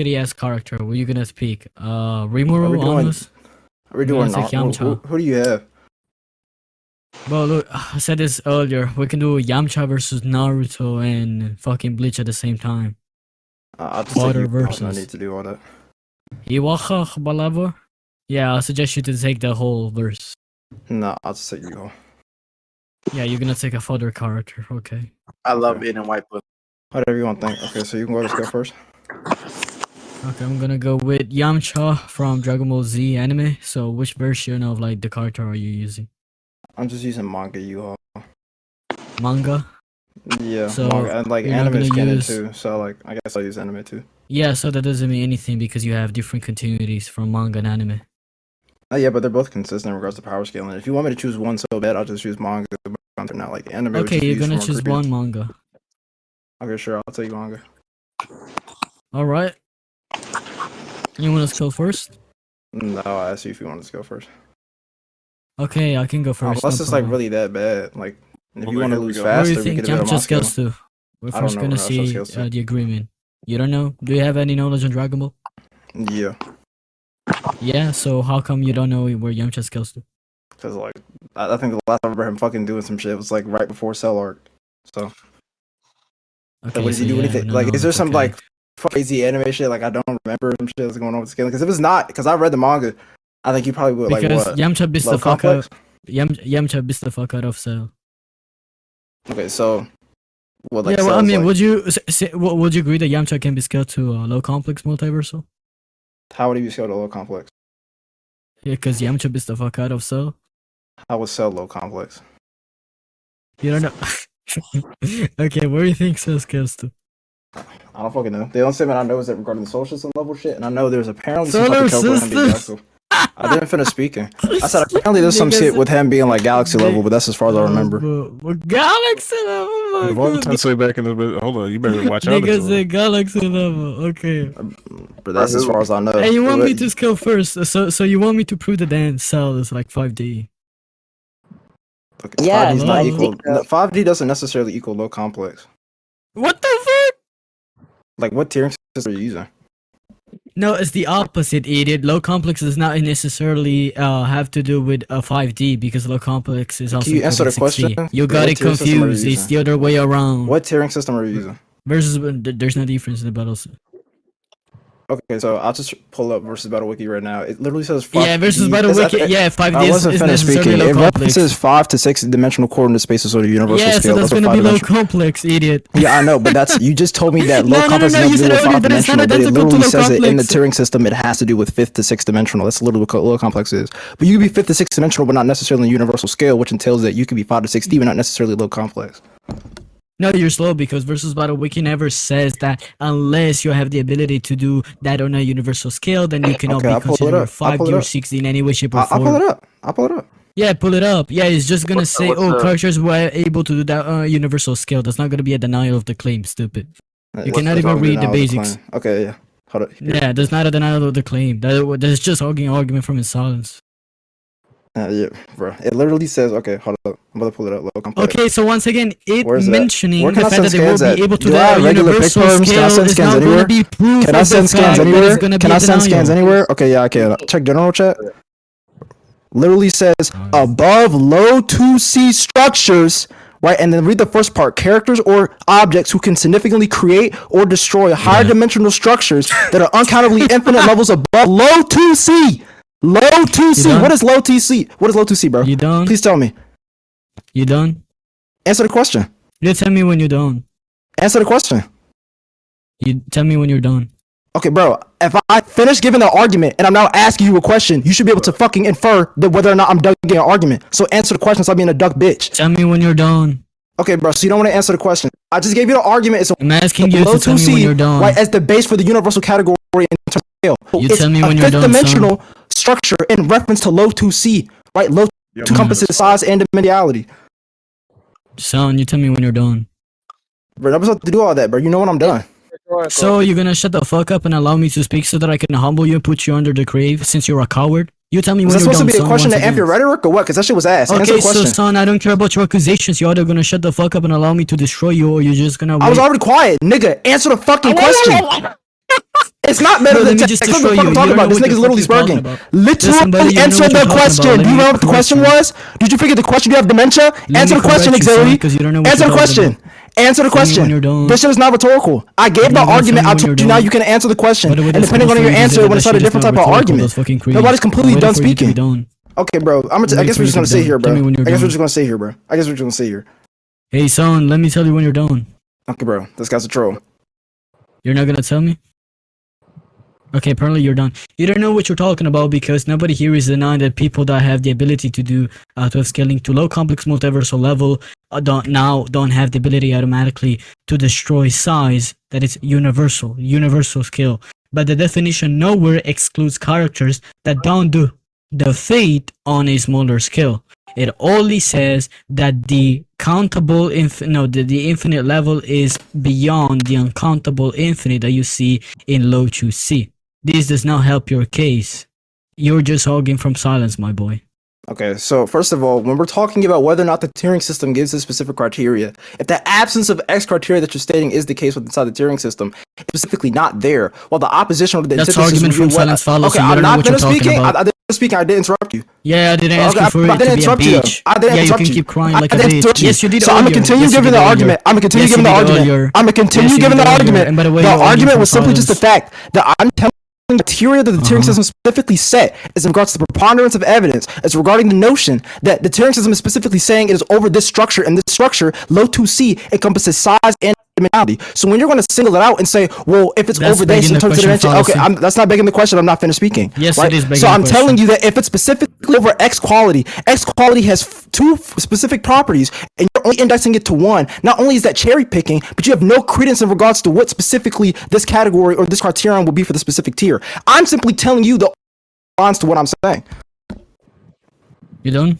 shitty ass character. What are you gonna speak? Rimuru, Onus? Are we doing not? Who do you have? Well, look, I said this earlier. We can do Yamcha versus Naruto and fucking Bleach at the same time. I'll just take you versus. I need to do all that. Yhwach, Balava? Yeah, I suggest you to take the whole verse. No, I'll just take you all. Yeah, you're gonna take a further character, okay. I love being in white book. Whatever you want to think. Okay, so you can just go first. Okay, I'm gonna go with Yamcha from Dragon Ball Z anime. So which version of like the character are you using? I'm just using manga you Manga? Yeah, so manga. And like anime is canon too, so like I guess I'll use anime too. Yeah, so that doesn't mean anything because you have different continuities from manga and anime. Yeah, but they're both consistent in regards to power scaling. If you want me to choose one so bad, I'll just choose manga. Not like anime. Okay, you're gonna choose one manga. Okay, sure, I'll take manga. Alright. You want us to go first? No, I asked you if you wanted to go first. Okay, I can go first. Unless it's like really that bad. Like, if you want to lose faster, what do you think Yamcha scales to? We're first gonna see the agreement. You don't know? Do you have any knowledge on Dragon Ball? Yeah. Yeah, so how come you don't know where Yamcha scales to? Because, like, I think the last time I remember him fucking doing some shit was, like, right before Cell Arc. So. Okay, what does he do anything? Like, is there some, like, crazy anime shit? Like, I don't remember some shit that's going on with scaling. Because if it's not, because I read the manga, I think you probably would, like, because what? Yamcha beats the fuck out. Yamcha beats the fuck out of Cell. Okay, so. Well, like, yeah, well, I mean, like, would you agree that Yamcha can be scaled to low complex multiversal? How would he be scaled to low complex? Yeah, because Yamcha beats the fuck out of Cell. How was Cell low complex? You don't know. Okay, where do you think Cell scales to? I don't fucking know. The only statement I know is that regarding the social system level shit, and I know there's apparently solar some system. I didn't finish speaking. I said apparently there's some shit with him being like galaxy level, but that's as far as I remember. Galaxy level. One Tensei back in the hold on, you better watch out. Niggas say galaxy level. Okay. But that's as far as I know. Hey, you want me to scale first? So you want me to prove that then Cell is like 5D? Okay, yeah, 5D's not equal. 5D doesn't necessarily equal low complex. What the fuck? Like, what tiering system are you using? No, it's the opposite, idiot. Low complex does not necessarily have to do with a 5D because low complex is also. Can you answer the question? You got it confused. It's the other way around. What tiering system are you using? Versus, there's no difference in the battles. Okay, so I'll just pull up versus Battle Wiki right now. It literally says 5D. Yeah, versus Battle Wiki. Yeah, 5D I wasn't finished speaking. It references 5 to 6 dimensional coordinate spaces or the universal scale. Yeah, so that's gonna be low complex, idiot. Yeah, I know, but that's you just told me that low complex is not 5 dimensional, but it literally says it in the tiering system. It has to do with 5th to 6th dimensional. That's literally what low complex is. But you can be 5th to 6th dimensional, but not necessarily in universal scale, which entails that you can be 5 to 6D, but not necessarily low complex. No, you're slow because versus Battle Wiki never says that unless you have the ability to do that on a universal scale, then you cannot be considered 5D or 6D in any way, shape, or form. I'll pull it up. Yeah, pull it up. Yeah, it's just gonna say, characters were able to do that universal scale. That's not gonna be a denial of the claim, stupid. You cannot even read the basics. Okay, yeah. Hold up. Yeah, that's not a denial of the claim. That's just argument from his silence. Yeah, bro. It literally says, okay, hold up. I'm about to pull it up. Okay, so once again, mentioning the fact that they will be able to do that universal scale is not going to be proof. Can I send scans anywhere? Can I send scans anywhere? Okay, yeah, I can. Check general chat. Literally says, above low 2C structures, right? And then read the first part. Characters or objects who can significantly create or destroy higher dimensional structures that are uncountably infinite levels above low 2C. Low 2C. What is low 2C? What is low 2C, bro? You done? Please tell me. You done? Answer the question. You tell me when you're done. Answer the question. You tell me when you're done. Okay, bro. If I finish giving the argument and I'm now asking you a question, you should be able to fucking infer that whether or not I'm done giving an argument. So answer the question. Stop being a duck bitch. Tell me when you're done. Okay, bro. So you don't want to answer the question. I just gave you the argument. It's I'm asking you to tell me when you're done. Right, as the base for the universal category in terms of scale. You tell me when you're done, dimensional structure in reference to low 2C, right? Low 2 encompasses size and dimensionality. Son, you tell me when you're done. Bro, I'm supposed to do all that, bro. You know when I'm done. So you're gonna shut the fuck up and allow me to speak so that I can humble you and put you under the grave since you're a coward? You tell me when you're done. Is that supposed to be a question to amp your rhetoric or what? Because that shit was asked. Okay, so son, I don't care about your accusations. You're either gonna shut the fuck up and allow me to destroy you, or you're just gonna wait. I was already quiet, nigga. Answer the fucking question. It's not better than text. That's what I'm talking about. This nigga's literally sparking. Literally answer the question. Do you know what the question was? Did you forget the question? Do you have dementia? Answer the question, Axility. Answer the question. Answer the question. This shit is not rhetorical. I gave the argument. I told you now you can answer the question. And depending on your answer, when it's not a different type of argument. Nobody's completely done speaking. Okay, bro. I guess we're just gonna sit here, bro. I guess we're just gonna sit here, bro. I guess we're just gonna sit here. Hey, son, let me tell you when you're done. Okay, bro. This guy's a troll. You're not gonna tell me? Okay, apparently you're done. You don't know what you're talking about because nobody here is denying that people that have the ability to do to have scaling to low complex multiversal level don't have the ability automatically to destroy size that is universal skill. But the definition nowhere excludes characters that don't do the fate on a smaller scale. It only says that the the infinite level is beyond the uncountable infinite that you see in low 2C. This does not help your case. You're just hogging from silence, my boy. Okay, so first of all, when we're talking about whether or not the tiering system gives a specific criteria, if the absence of X criteria that you're stating is the case with inside the tiering system, it's specifically not there. While the opposition or the antithesis argument from silence fallacy. Okay, I'm not finished speaking. I didn't speak. I didn't interrupt you. Yeah, I didn't ask you for it to be a bitch. I didn't interrupt you. You can keep crying like a bitch. Yes, you did. So I'm gonna continue giving the argument. I'm gonna continue giving the argument. I'm gonna continue giving the argument. And by the way, the argument was simply just the fact that I'm telling the criteria that the tiering system specifically set is in regards to the preponderance of evidence. It's regarding the notion that the tiering system is specifically saying it is over this structure, and this structure, low 2C, encompasses size and dimensionality. So when you're going to single it out and say, well, if it's over this in terms of dimension, okay, that's not begging the question. I'm not finished speaking. Yes, right? it is begging So I'm the telling you that if it's specifically over X quality has two specific properties, and you're only indexing it to one. Not only is that cherry picking, but you have no credence in regards to what specifically this category or this criterion will be for the specific tier. I'm simply telling you the response to what I'm saying. You done?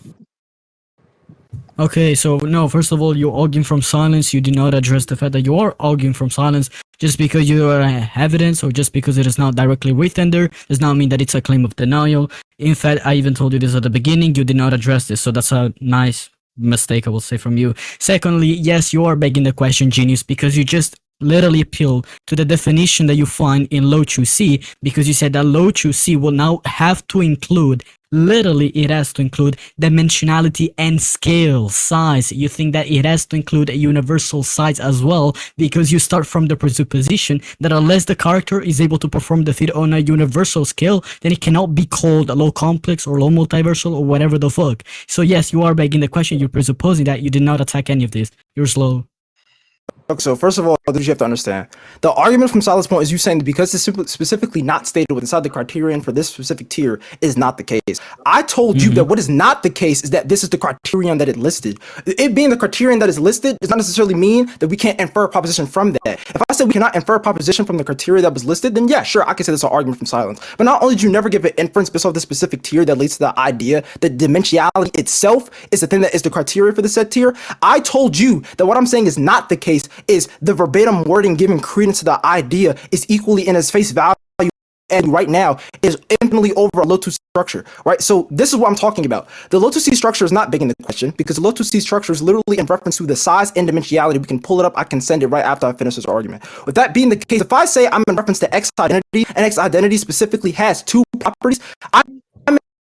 Okay, so no, first of all, you're arguing from silence. You do not address the fact that you are arguing from silence. Just because you have evidence or just because it is not directly written there does not mean that it's a claim of denial. In fact, I even told you this at the beginning. You did not address this, so that's a nice mistake, I will say, from you. Secondly, yes, you are begging the question, genius, because you just literally appeal to the definition that you find in low 2C, because you said that low 2C will now have to include, literally it has to include dimensionality and scale, size. You think that it has to include a universal size as well, because you start from the presupposition that unless the character is able to perform the feat on a universal scale, then it cannot be called a low complex or low multiversal or whatever the fuck. So yes, you are begging the question. You're presupposing that you did not attack any of this. You're slow. Okay, so first of all, you have to understand the argument from Silas' point is you saying that because it's specifically not stated inside the criterion for this specific tier is not the case. I told you that what is not the case is that this is the criterion that it listed. It being the criterion that is listed does not necessarily mean that we can't infer a proposition from that. If I said we cannot infer a proposition from the criteria that was listed, then yeah, sure, I can say that's an argument from silence. But not only did you never give an inference based off the specific tier that leads to the idea that dimensionality itself is the thing that is the criteria for the said tier, I told you that what I'm saying is not the case, is the verbatim wording giving credence to the idea is equally in its face value and right now is infinitely over a low 2C structure, right? So this is what I'm talking about. The low 2C structure is not begging the question because the low 2C structure is literally in reference to the size and dimensionality. We can pull it up. I can send it right after I finish this argument. With that being the case, if I say I'm in reference to X identity and X identity specifically has two properties, I'm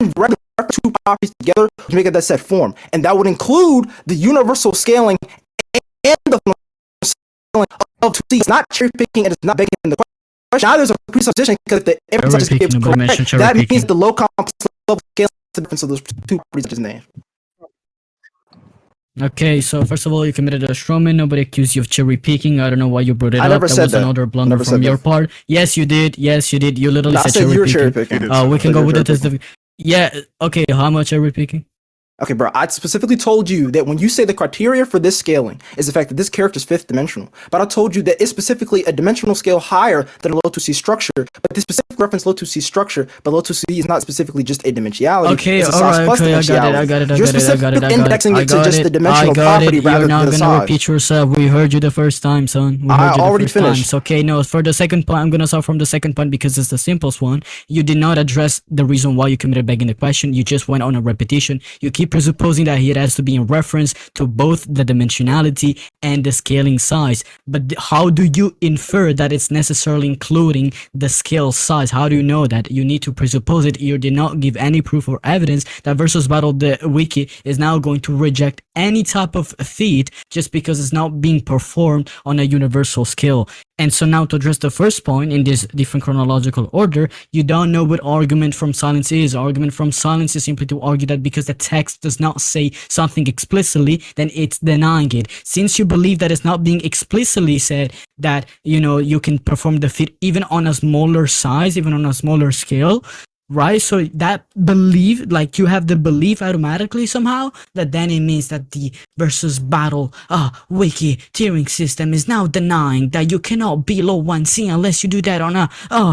in reference to two properties together to make it that set form. And that would include the universal scaling and the of 2C. It's not cherry picking and it's not begging the question. Now there's a presupposition because the inference is correct. That means the low complex level scale is the difference of those two properties I just named. Okay, so first of all, you committed a strawman. Nobody accused you of cherry picking. I don't know why you brought it up. I never said was that. Another blunder from your part. Yes, you did. Yes, you did. You literally said cherry picking. We can go with the test. Yeah. Okay. How much cherry picking? Okay, bro, I specifically told you that when you say the criteria for this scaling is the fact that this character is fifth dimensional, but I told you that it's specifically a dimensional scale higher than a low 2C structure, but this specific reference low 2C structure, but low 2C is not specifically just a dimensionality. Okay, alright, okay, I got it. You're specifically indexing it to just the dimensional property rather than the size. You're not gonna repeat yourself. We heard you the first time, son. I already finished. So, okay, no, for the second point, I'm gonna start from the second point because it's the simplest one. You did not address the reason why you committed begging the question. You just went on a repetition. You keep presupposing that it has to be in reference to both the dimensionality and the scaling size. But how do you infer that it's necessarily including the scale size? How do you know that? You need to presuppose it. You did not give any proof or evidence that versus battle the wiki is now going to reject any type of feat just because it's not being performed on a universal scale. And so now to address the first point in this different chronological order, you don't know what argument from silence is. Argument from silence is simply to argue that because the text does not say something explicitly, then it's denying it. Since you believe that it's not being explicitly said that, you know, you can perform the feat even on a smaller size, even on a smaller scale, right? So that belief, like you have the belief automatically somehow that then it means that the versus battle wiki tiering system is now denying that you cannot be low 1C unless you do that on a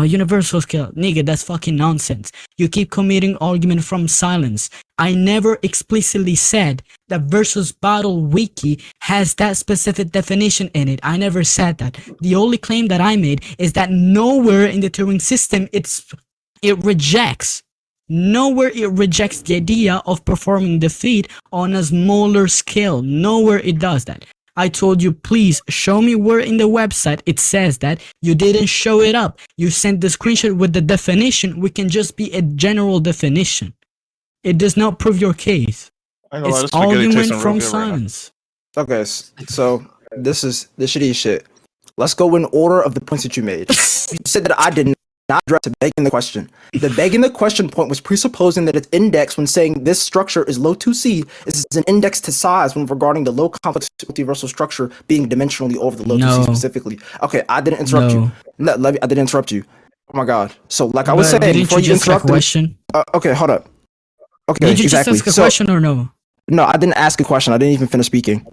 universal scale. Nigga, that's fucking nonsense. You keep committing argument from silence. I never explicitly said that versus battle wiki has that specific definition in it. I never said that. The only claim that I made is that nowhere in the tiering system it rejects the idea of performing the feat on a smaller scale. Nowhere it does that. I told you, please show me where in the website it says that. You didn't show it up. You sent the screenshot with the definition, which can just be a general definition. It does not prove your case. It's argument from silence. Okay, so this shitty shit. Let's go in order of the points that you made. You said that I did not address the begging the question. The begging the question point was presupposing that its index when saying this structure is low 2C is an index to size when regarding the low complex multiversal structure being dimensionally over the low 2C specifically. Okay, I didn't interrupt you. No, I didn't interrupt you. Oh my god. So like I was saying before you interrupted. Okay, hold up. Okay, did you just ask a question or no? No, I didn't ask a question. I didn't even finish speaking.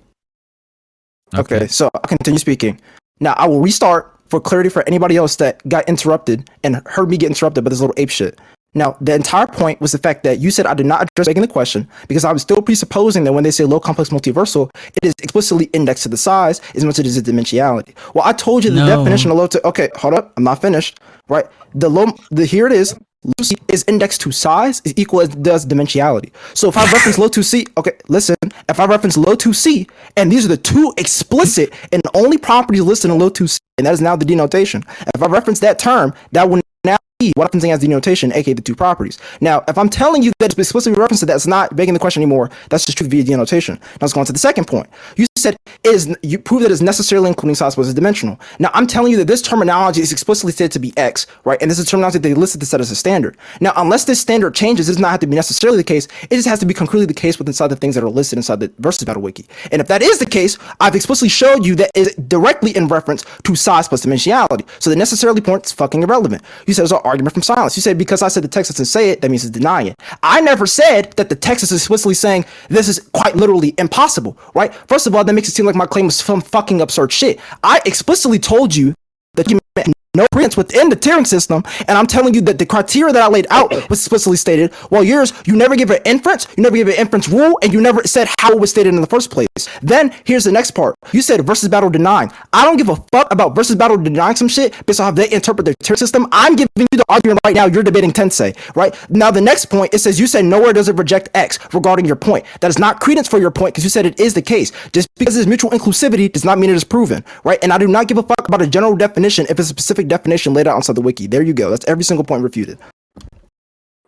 Okay, so I'll continue speaking. Now I will restart for clarity for anybody else that got interrupted and heard me get interrupted by this little ape shit. Now, the entire point was the fact that you said I did not address begging the question because I was still presupposing that when they say low complex multiversal, it is explicitly indexed to the size as much as it is dimensionality. Well, I told you the definition of low to okay, hold up, I'm not finished. Right? Here it is. Low C is indexed to size is equal as does dimensionality. So if I reference low 2C, okay, listen, if I reference low 2C, and these are the two explicit and only properties listed in low 2C, and that is now the denotation. If I reference that term, that will now be what I'm saying as denotation, aka the two properties. Now, if I'm telling you that it's explicitly referenced to that, it's not begging the question anymore. That's just truth via denotation. Now let's go on to the second point. You said you prove that it's necessarily including size plus dimensional. Now I'm telling you that this terminology is explicitly said to be X, right? And this is a terminology they listed to set as a standard. Now, unless this standard changes, it does not have to be necessarily the case. It just has to be concretely the case with inside the things that are listed inside the versus battle wiki. And if that is the case, I've explicitly showed you that is directly in reference to size plus dimensionality. So the necessarily point is fucking irrelevant. You said it's an argument from silence. You said because I said the text doesn't say it, that means it's denying it. I never said that the text is explicitly saying this is quite literally impossible, right? First of all, that makes it seem like my claim was some fucking absurd shit. I explicitly told you that you meant no prints within the tiering system, and I'm telling you that the criteria that I laid out was explicitly stated, while yours, you never give an inference, you never give an inference rule, and you never said how it was stated in the first place. Then, here's the next part. You said versus battle denying. I don't give a fuck about versus battle denying some shit based on how they interpret their tier system. I'm giving you the argument right now. You're debating Tensei, right? Now, the next point, it says you said nowhere does it reject X regarding your point. That is not credence for your point because you said it is the case. Just because there's mutual inclusivity does not mean it is proven, right? And I do not give a fuck about a general definition if it's a specific definition laid out inside the wiki. There you go. That's every single point refuted.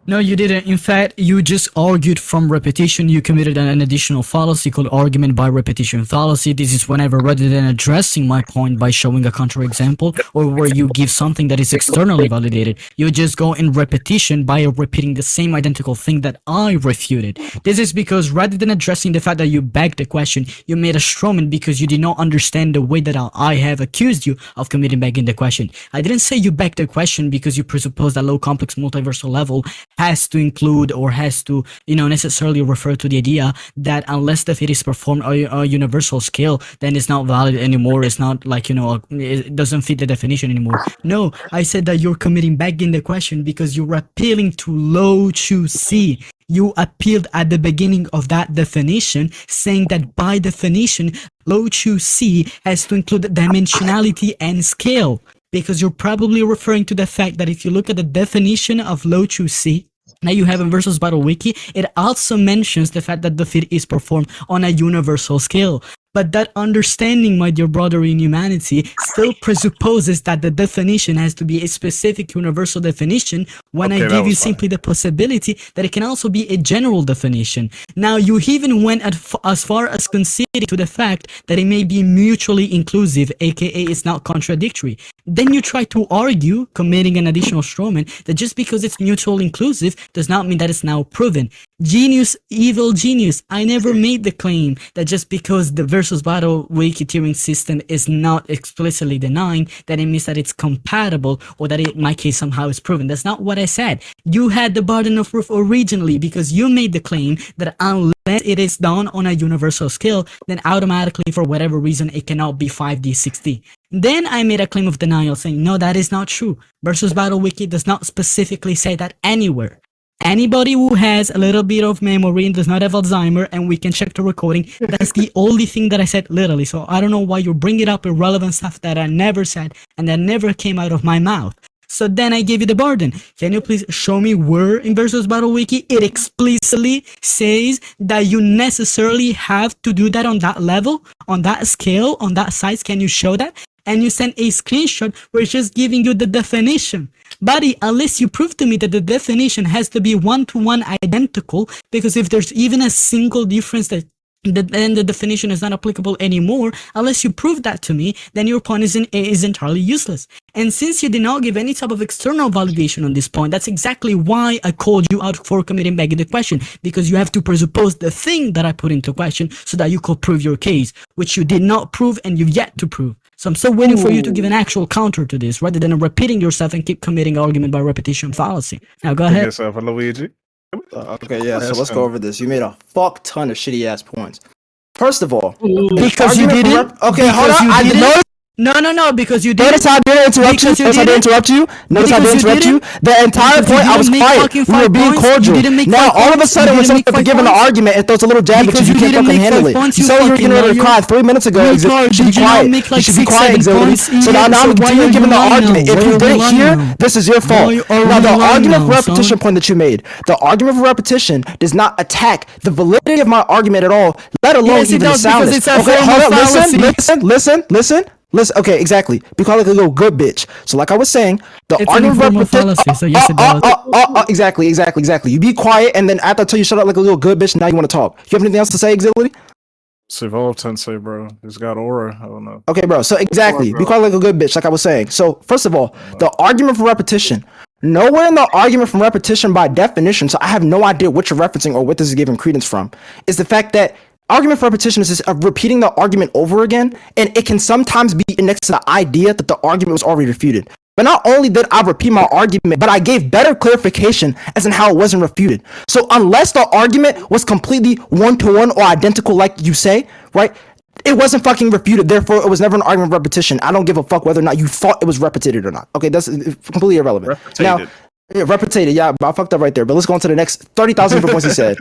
No, you didn't. In fact, you just argued from repetition. You committed an additional fallacy called argument by repetition fallacy. This is whenever, rather than addressing my point by showing a counterexample or where you give something that is externally validated, you just go in repetition by repeating the same identical thing that I refuted. This is because rather than addressing the fact that you begged the question, you made a strawman because you did not understand the way that I have accused you of committing begging the question. I didn't say you begged the question because you presuppose that low complex multiversal level has to include or has to, necessarily refer to the idea that unless the feat is performed on a universal scale, then it's not valid anymore. It's not like, it doesn't fit the definition anymore. No, I said that you're committing begging the question because you're appealing to low 2C. You appealed at the beginning of that definition, saying that by definition, low 2C has to include dimensionality and scale. Because you're probably referring to the fact that if you look at the definition of low 2C, that you have in Versus Battle Wiki, it also mentions the fact that the feat is performed on a universal scale. But that understanding, my dear brother in humanity, still presupposes that the definition has to be a specific universal definition when I give you simply the possibility that it can also be a general definition. Now, you even went as far as conceding to the fact that it may be mutually inclusive, aka it's not contradictory. Then you try to argue, committing an additional strawman, that just because it's mutually inclusive does not mean that it's now proven. Genius, evil genius, I never made the claim that just because the Versus Battle Wiki tiering system is not explicitly denying that it means that it's compatible or that it, in my case, somehow is proven. That's not what I said. You had the burden of proof originally because you made the claim that unless it is done on a universal scale, then automatically, for whatever reason, it cannot be 5D, 6D. Then I made a claim of denial saying, no, that is not true. Versus Battle Wiki does not specifically say that anywhere. Anybody who has a little bit of memory and does not have Alzheimer, and we can check the recording, that's the only thing that I said literally. So I don't know why you're bringing up irrelevant stuff that I never said and that never came out of my mouth. So then I gave you the burden. Can you please show me where in Versus Battle Wiki it explicitly says that you necessarily have to do that on that level, on that scale, on that size? Can you show that? And you send a screenshot where it's just giving you the definition. Buddy, unless you prove to me that the definition has to be one-to-one identical, because if there's even a single difference that then the definition is not applicable anymore, unless you prove that to me, then your point is entirely useless. And since you did not give any type of external validation on this point, that's exactly why I called you out for committing back the question, because you have to presuppose the thing that I put into question so that you could prove your case, which you did not prove and you've yet to prove. So I'm still waiting for you to give an actual counter to this, rather than repeating yourself and keep committing argument by repetition fallacy. Now go ahead. Yourself, Luigi. Okay, yeah, so let's go over this. You made a fuck ton of shitty ass points. First of all, because you didn't. Okay, hold on. I didn't. No, because you didn't. Notice how I didn't interrupt you. Notice I didn't interrupt you. Notice I didn't interrupt you. The entire point, I was quiet. We were being cordial. Now, all of a sudden, when someone's giving an argument, it throws a little jab at you. You can't fucking handle it. You said you were getting ready to cry 3 minutes ago. You should be quiet. You should be quiet, Axility. So now I'm continuing giving the argument. If you didn't hear, this is your fault. Now, the argument for repetition point that you made, the argument for repetition does not attack the validity of my argument at all, let alone even the soundness. Okay, hold up. Listen. Okay, exactly. Be called like a little good bitch. So like I was saying, the argument for repetition. So yes, it does. Exactly. You be quiet, and then after I tell you shut up like a little good bitch, now you want to talk. You have anything else to say, Axility? It's evolved Tensei, bro. It's got aura. I don't know. Okay, bro. So exactly. Be quiet like a good bitch, like I was saying. So first of all, the argument for repetition. Nowhere in the argument from repetition by definition, so I have no idea what you're referencing or what this is giving credence from, is the fact that argument for repetition is just repeating the argument over again, and it can sometimes be next to the idea that the argument was already refuted. But not only did I repeat my argument, but I gave better clarification as in how it wasn't refuted. So unless the argument was completely one-to-one or identical like you say, right, it wasn't fucking refuted, therefore it was never an argument of repetition. I don't give a fuck whether or not you thought it was repetited or not. Okay, that's completely irrelevant. Now, yeah, repetited. Yeah, I fucked up right there. But let's go on to the next 30,000 different points he said.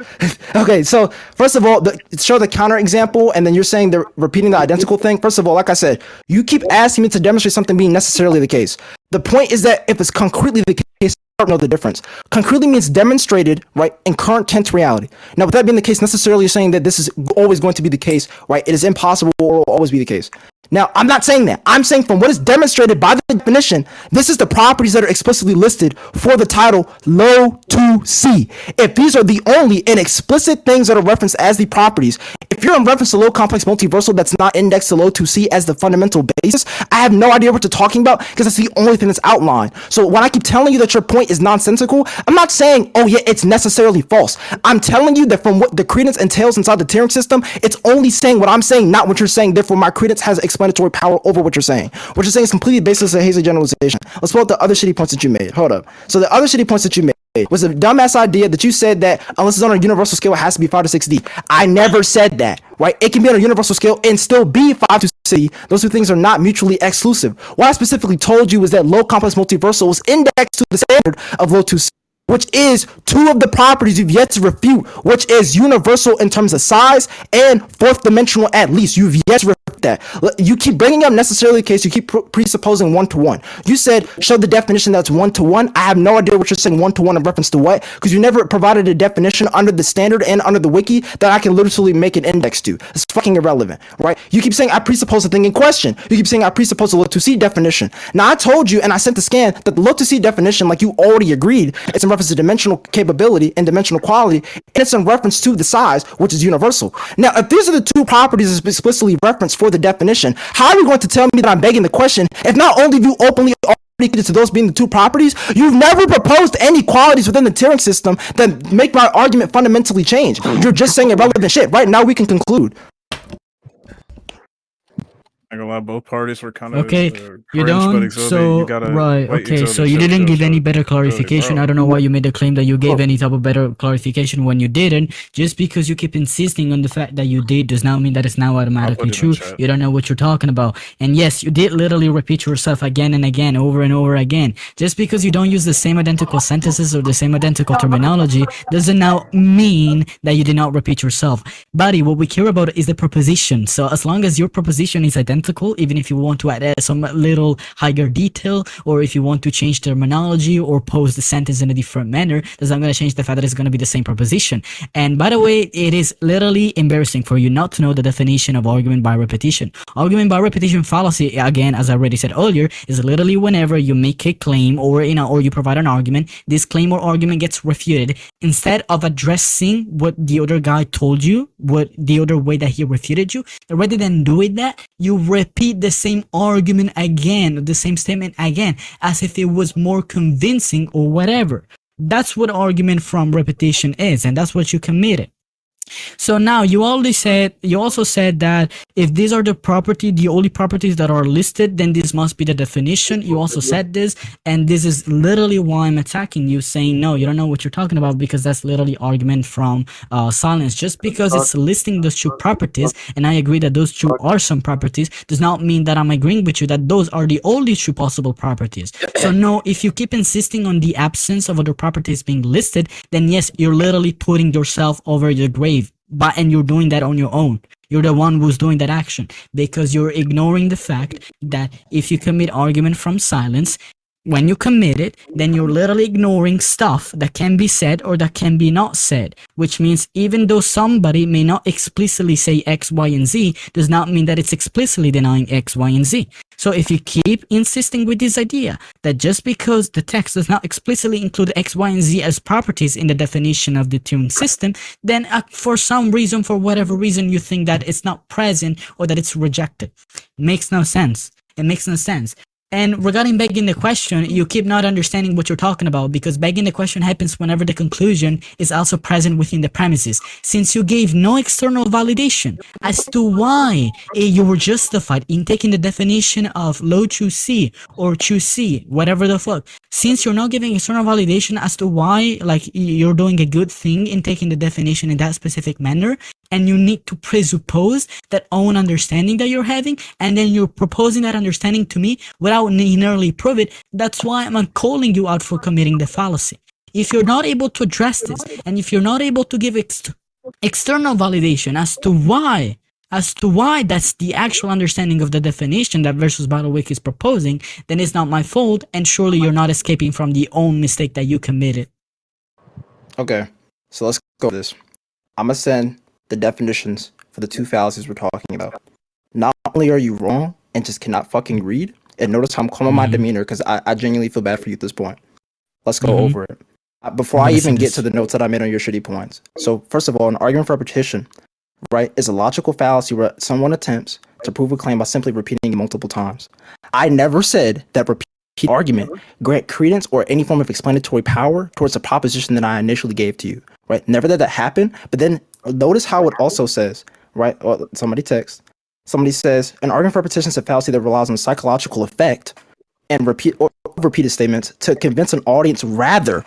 Okay, so first of all, show the counter example, and then you're saying they're repeating the identical thing. First of all, like I said, you keep asking me to demonstrate something being necessarily the case. The point is that if it's concretely the case, I don't know the difference. Concretely means demonstrated, right, in current tense reality. Now, with that being the case, necessarily you're saying that this is always going to be the case, right? It is impossible or will always be the case. Now, I'm not saying that. I'm saying from what is demonstrated by the definition, this is the properties that are explicitly listed for the title low to C. If these are the only and explicit things that are referenced as the properties, if you're in reference to low complex multiversal that's not indexed to low to C as the fundamental basis, I have no idea what you're talking about because that's the only thing that's outlined. So when I keep telling you that your point is nonsensical, I'm not saying, oh yeah, it's necessarily false. I'm telling you that from what the credence entails inside the tiering system, it's only saying what I'm saying, not what you're saying. Therefore, my credence has explanatory power over what you're saying. What you're saying is completely baseless and hazy generalization. Let's pull out the other shitty points that you made. Hold up. So the other shitty points that you made was a dumbass idea that you said that unless it's on a universal scale, it has to be 5 to 6D. I never said that, right? It can be on a universal scale and still be 5 to 6D. Those two things are not mutually exclusive. What I specifically told you was that low complex multiversal was indexed to the standard of low to C, which is two of the properties you've yet to refute, which is universal in terms of size and fourth dimensional at least. You've yet to refute that. You keep bringing up necessarily case. You keep presupposing one-to-one. You said show the definition that's one-to-one. I have no idea what you're saying one-to-one in reference to what, because you never provided a definition under the standard and under the wiki that I can literally make an index to. It's fucking irrelevant, right? You keep saying I presuppose the thing in question. You keep saying I presuppose the low-to-C definition. Now I told you, and I sent the scan, that the low-to-C definition, like you already agreed, it's in reference to dimensional capability and dimensional quality, and it's in reference to the size, which is universal. Now, if these are the two properties explicitly referenced for the definition, how are you going to tell me that I'm begging the question if not only have you openly to those being the two properties, you've never proposed any qualities within the tiering system that make my argument fundamentally change? You're just saying irrelevant shit. Right now we can conclude. I'm gonna lie, both parties were kind of okay. You cringe, don't. but So you gotta right. wait, Okay. So you didn't give any better clarification. I don't know why you made the claim that you gave any type of better clarification when you didn't. Just because you keep insisting on the fact that you did does not mean that it's now automatically true. You don't know what you're talking about. And yes, you did literally repeat yourself again and again, over and over again. Just because you don't use the same identical sentences or the same identical terminology doesn't now mean that you did not repeat yourself. Buddy, what we care about is the proposition. So as long as your proposition is identical, even if you want to add some little higher detail, or if you want to change terminology or pose the sentence in a different manner, that's not going to change the fact that it's going to be the same proposition. And by the way, it is literally embarrassing for you not to know the definition of argument by repetition. Argument by repetition fallacy, again, as I already said earlier, is literally whenever you make a claim or you provide an argument, this claim or argument gets refuted. Instead of addressing what the other guy told you, what the other way that he refuted you, rather than doing that, you repeat the same argument again, the same statement again, as if it was more convincing or whatever. That's what argument from repetition is, and that's what you committed. So now you also said that if these are the only properties that are listed, then this must be the definition. You also said this, and this is literally why I'm attacking you, saying no, you don't know what you're talking about, because that's literally argument from silence. Just because it's listing those two properties, and I agree that those two are some properties, does not mean that I'm agreeing with you that those are the only two possible properties. So no, if you keep insisting on the absence of other properties being listed, then yes, you're literally putting yourself over the grave. And you're doing that on your own. You're the one who's doing that action, because you're ignoring the fact that if you commit argument from silence, when you commit it, then you're literally ignoring stuff that can be said or that can be not said, which means even though somebody may not explicitly say X, Y, and Z, does not mean that it's explicitly denying X, Y, and Z. So if you keep insisting with this idea that just because the text does not explicitly include X, Y, and Z as properties in the definition of the tiering system, then for some reason, for whatever reason, you think that it's not present or that it's rejected. Makes no sense. It makes no sense. And regarding begging the question, you keep not understanding what you're talking about, because begging the question happens whenever the conclusion is also present within the premises. Since you gave no external validation as to why you were justified in taking the definition of low to C or to C, whatever the fuck, since you're not giving external validation as to why like you're doing a good thing in taking the definition in that specific manner, and you need to presuppose that own understanding that you're having, and then you're proposing that understanding to me without nearly prove it, that's why I'm calling you out for committing the fallacy. If you're not able to address this, and if you're not able to give external validation as to why that's the actual understanding of the definition that Versus Battle Wiki is proposing, then it's not my fault, and surely you're not escaping from the own mistake that you committed. Okay, so let's go with this. I'm gonna send the definitions for the two fallacies we're talking about. Not only are you wrong and just cannot fucking read, and notice how I'm calm on my demeanor, because I genuinely feel bad for you at this point. Let's go over it. Before I even get to the notes that I made on your shitty points. So first of all, an argument for repetition, right, is a logical fallacy where someone attempts to prove a claim by simply repeating it multiple times. I never said that repeat argument grant credence or any form of explanatory power towards the proposition that I initially gave to you, right? Never did that happen. But then notice how it also says, right? Or somebody says an argument for repetition is a fallacy that relies on psychological effect and repeated statements to convince an audience rather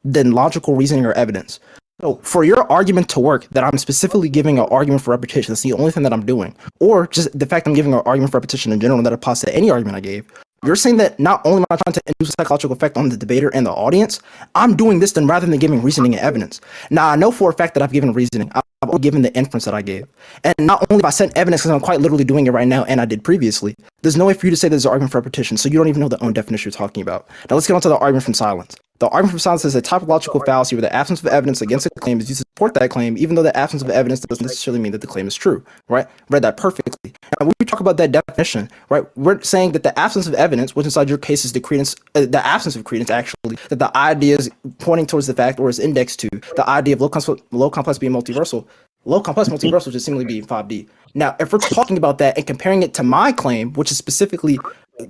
than logical reasoning or evidence. So for your argument to work, that I'm specifically giving an argument for repetition, that's the only thing that I'm doing, or just the fact I'm giving an argument for repetition in general that applies to any argument I gave, you're saying that not only am I trying to induce a psychological effect on the debater and the audience, I'm doing this then rather than giving reasoning and evidence. Now, I know for a fact that I've given reasoning. I've given the inference that I gave. And not only have I sent evidence, because I'm quite literally doing it right now, and I did previously, there's no way for you to say there's an argument for repetition, so you don't even know the own definition you're talking about. Now let's get on to the argument from silence. The argument from silence is a typological fallacy where the absence of evidence against a claim is used to support that claim, even though the absence of evidence doesn't necessarily mean that the claim is true, right? Read that perfectly. Now, when we talk about that definition, right, we're saying that the absence of evidence, which inside your case is the credence, the absence of credence, actually, that the idea is pointing towards the fact or is indexed to the idea of low complex being multiversal. Low complex multiversal should seemingly be in 5D. Now, if we're talking about that and comparing it to my claim, which is specifically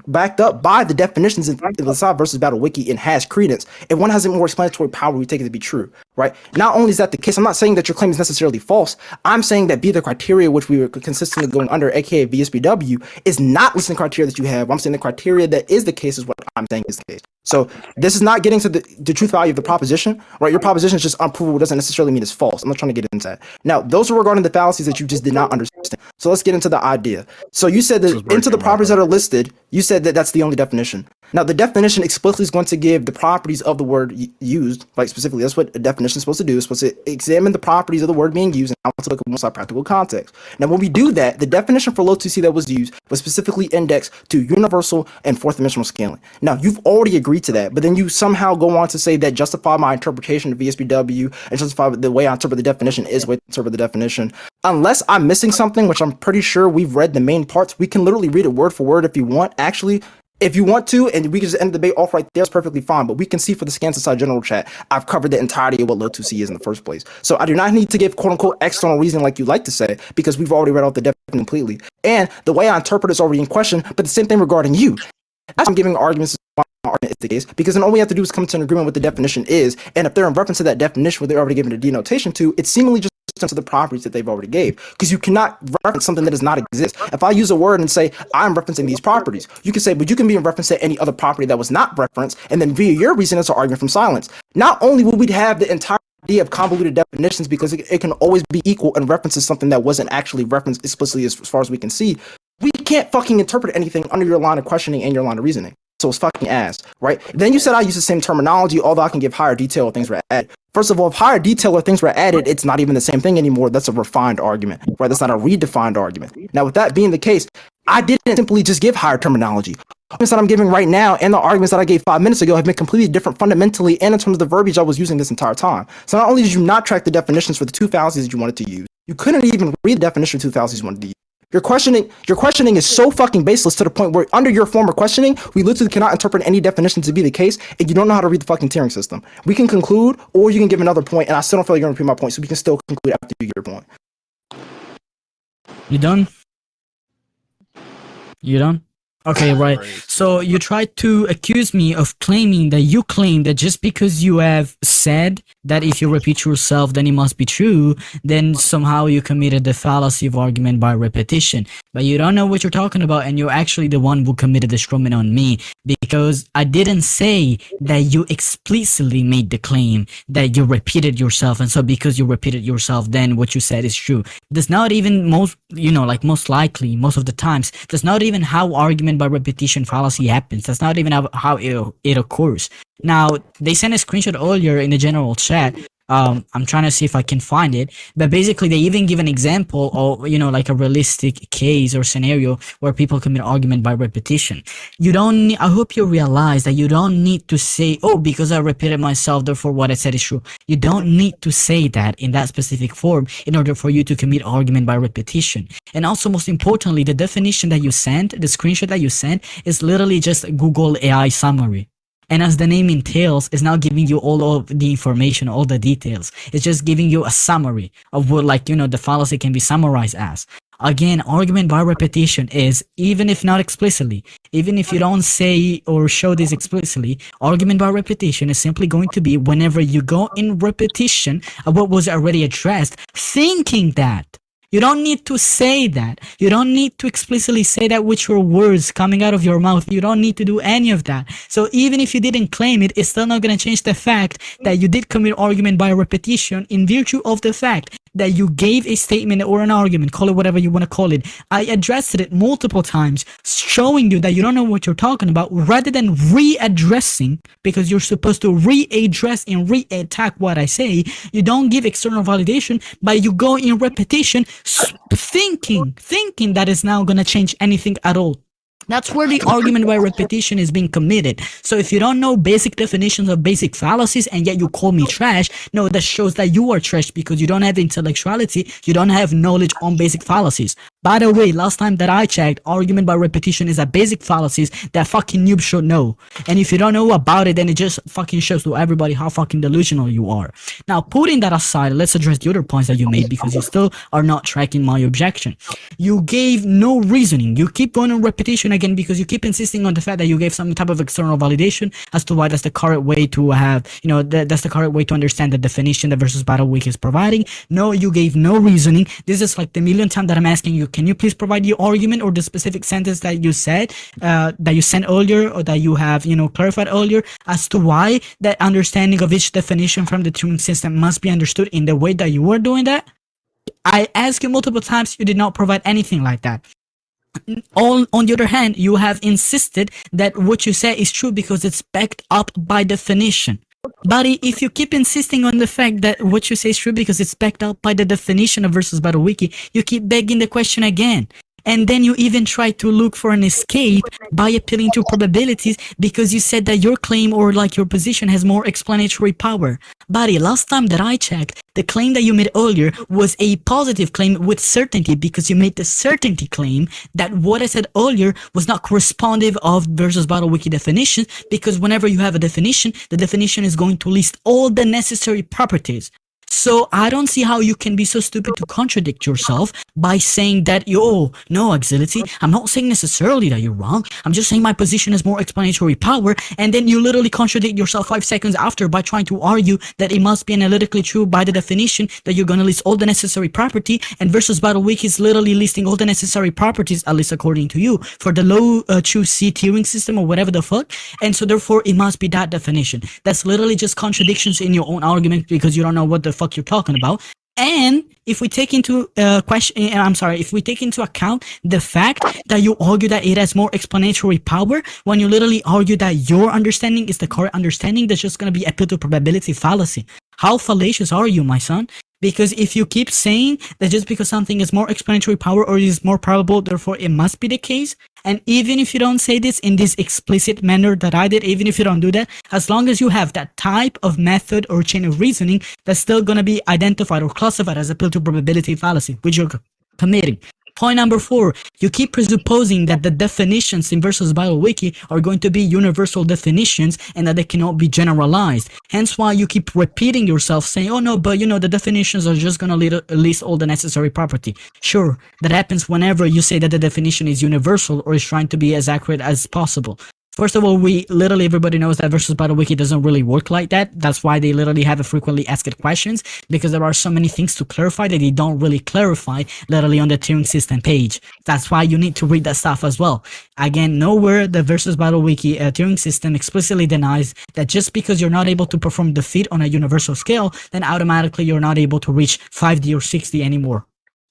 backed up by the definitions in the Side versus Battle Wiki and has credence, if one has a more explanatory power, we take it to be true, right? Not only is that the case, I'm not saying that your claim is necessarily false. I'm saying that the criteria which we were consistently going under, aka VSBW, is not listing criteria that you have. I'm saying the criteria that is the case is what I'm saying is the case. So this is not getting to the truth value of the proposition, right? Your proposition is just unprovable, doesn't necessarily mean it's false. I'm not trying to get into that. Now, those are regarding the fallacies that you just did not understand. So let's get into the idea. So you said that into the properties that are listed, you said that that's the only definition. Now, the definition explicitly is going to give the properties of the word used, like specifically, that's what a definition is supposed to do. It's supposed to examine the properties of the word being used and how to look at most practical context. Now, when we do that, the definition for low 2C that was used was specifically indexed to universal and fourth dimensional scaling. Now, you've already agreed to that, but then you somehow go on to say that justify my interpretation of VSBW and justify the way I interpret the definition is the way I interpret the definition. Unless I'm missing something, which I'm pretty sure we've read the main parts, we can literally read it word for word if you want. Actually, if you want to, and we can just end the debate off right there, it's perfectly fine. But we can see for the Scans Inside general chat, I've covered the entirety of what low 2C is in the first place. So I do not need to give quote unquote external reasoning like you like to say, because we've already read out the definition completely. And the way I interpret is already in question, but the same thing regarding you. As I'm giving arguments, my argument is the case, because then all we have to do is come to an agreement with the definition is, and if they're in reference to that definition where they're already given a denotation to, it's seemingly just to the properties that they've already gave, because you cannot reference something that does not exist. If I use a word and say I'm referencing these properties, you can say, but you can be in reference to any other property that was not referenced, and then via your reason it's an argument from silence. Not only will we have the entire idea of convoluted definitions, because it can always be equal and references something that wasn't actually referenced explicitly as far as we can see, we can't fucking interpret anything under your line of questioning and your line of reasoning. So it's fucking ass, right? Then you said I use the same terminology, although I can give higher detail if things were added. First of all, if higher detail or things were added, it's not even the same thing anymore. That's a refined argument, right? That's not a redefined argument. Now, with that being the case, I didn't simply just give higher terminology. The arguments that I'm giving right now and the arguments that I gave 5 minutes ago have been completely different fundamentally and in terms of the verbiage I was using this entire time. So not only did you not track the definitions for the two fallacies that you wanted to use, you couldn't even read the definition of two fallacies you wanted to use. Your questioning is so fucking baseless to the point where under your form of questioning, we literally cannot interpret any definition to be the case, and you don't know how to read the fucking tiering system. We can conclude, or you can give another point, and I still don't feel like you're gonna repeat my point, so we can still conclude after you get your point. You done? You done? Okay, right. So you tried to accuse me of claiming that you claim that just because you have said that if you repeat yourself, then it must be true, then somehow you committed the fallacy of argument by repetition. But you don't know what you're talking about, and you're actually the one who committed the strawman on me, because I didn't say that you explicitly made the claim that you repeated yourself, and so because you repeated yourself, then what you said is true. That's not even most likely, most of the times, that's not even how argument by repetition fallacy happens. That's not even how it occurs. Now, they sent a screenshot earlier in the general chat. I'm trying to see if I can find it, but basically they even give an example of, like a realistic case or scenario where people commit argument by repetition. I hope you realize that you don't need to say, oh, because I repeated myself, therefore what I said is true. You don't need to say that in that specific form in order for you to commit argument by repetition. And also, most importantly, the definition that you sent, the screenshot that you sent, is literally just Google AI summary. And as the name entails, it's not giving you all of the information, all the details. It's just giving you a summary of what, the fallacy can be summarized as. Again, argument by repetition is, even if not explicitly, even if you don't say or show this explicitly, argument by repetition is simply going to be whenever you go in repetition of what was already addressed, thinking that You don't need to say that. You don't need to explicitly say that with your words coming out of your mouth. You don't need to do any of that. So even if you didn't claim it, it's still not going to change the fact that you did commit argument by repetition in virtue of the fact that you gave a statement or an argument, call it whatever you want to call it. I addressed it multiple times, showing you that you don't know what you're talking about, rather than readdressing, because you're supposed to readdress and re-attack what I say. You don't give external validation, but you go in repetition, thinking that is now going to change anything at all. That's where the argument by repetition is being committed. So if you don't know basic definitions of basic fallacies and yet you call me trash, no, that shows that you are trash because you don't have intellectuality, you don't have knowledge on basic fallacies. By the way, last time that I checked, argument by repetition is a basic fallacies that fucking noobs should know. And if you don't know about it, then it just fucking shows to everybody how fucking delusional you are. Now, putting that aside, let's address the other points that you made because you still are not tracking my objection. You gave no reasoning. You keep going on repetition again because you keep insisting on the fact that you gave some type of external validation as to why that's the correct way to have, that's the correct way to understand the definition that Versus Battle Week is providing. No, you gave no reasoning. This is like the millionth time that I'm asking you, can you please provide the argument or the specific sentence that you said, that you sent earlier or that you have, clarified earlier as to why that understanding of each definition from the Turing system must be understood in the way that you were doing that? I asked you multiple times, you did not provide anything like that. On the other hand, you have insisted that what you say is true because it's backed up by definition. But if you keep insisting on the fact that what you say is true because it's backed up by the definition of Versus Battle Wiki, you keep begging the question again. And then you even try to look for an escape by appealing to probabilities because you said that your claim or like your position has more explanatory power. Buddy, last time that I checked, the claim that you made earlier was a positive claim with certainty because you made the certainty claim that what I said earlier was not correspondive of Versus Battle Wiki definition, because whenever you have a definition, the definition is going to list all the necessary properties. So I don't see how you can be so stupid to contradict yourself by saying that, no, Axility, I'm not saying necessarily that you're wrong. I'm just saying my position has more explanatory power. And then you literally contradict yourself 5 seconds after by trying to argue that it must be analytically true by the definition that you're going to list all the necessary property. And Versus Battle Week is literally listing all the necessary properties, at least according to you, for the low choose C Turing system or whatever the fuck. And so therefore it must be that definition. That's literally just contradictions in your own argument because you don't know what the fuck you're talking about. And if we take into if we take into account the fact that you argue that it has more explanatory power, when you literally argue that your understanding is the correct understanding, that's just going to be appeal to probability fallacy. How fallacious are you, my son? Because if you keep saying that just because something is more explanatory power or is more probable, therefore it must be the case, and even if you don't say this in this explicit manner that I did, even if you don't do that, as long as you have that type of method or chain of reasoning, that's still going to be identified or classified as appeal to probability fallacy, which you're committing. Point number 4, you keep presupposing that the definitions in Versus Battle Wiki are going to be universal definitions and that they cannot be generalized. Hence why you keep repeating yourself saying, oh no, but the definitions are just going to list all the necessary property. Sure, that happens whenever you say that the definition is universal or is trying to be as accurate as possible. First of all, everybody knows that Versus Battle Wiki doesn't really work like that. That's why they literally have a frequently asked questions, because there are so many things to clarify that they don't really clarify literally on the Turing system page. That's why you need to read that stuff as well. Again, nowhere the Versus Battle Wiki Turing system explicitly denies that just because you're not able to perform the feat on a universal scale, then automatically you're not able to reach 5D or 6D anymore.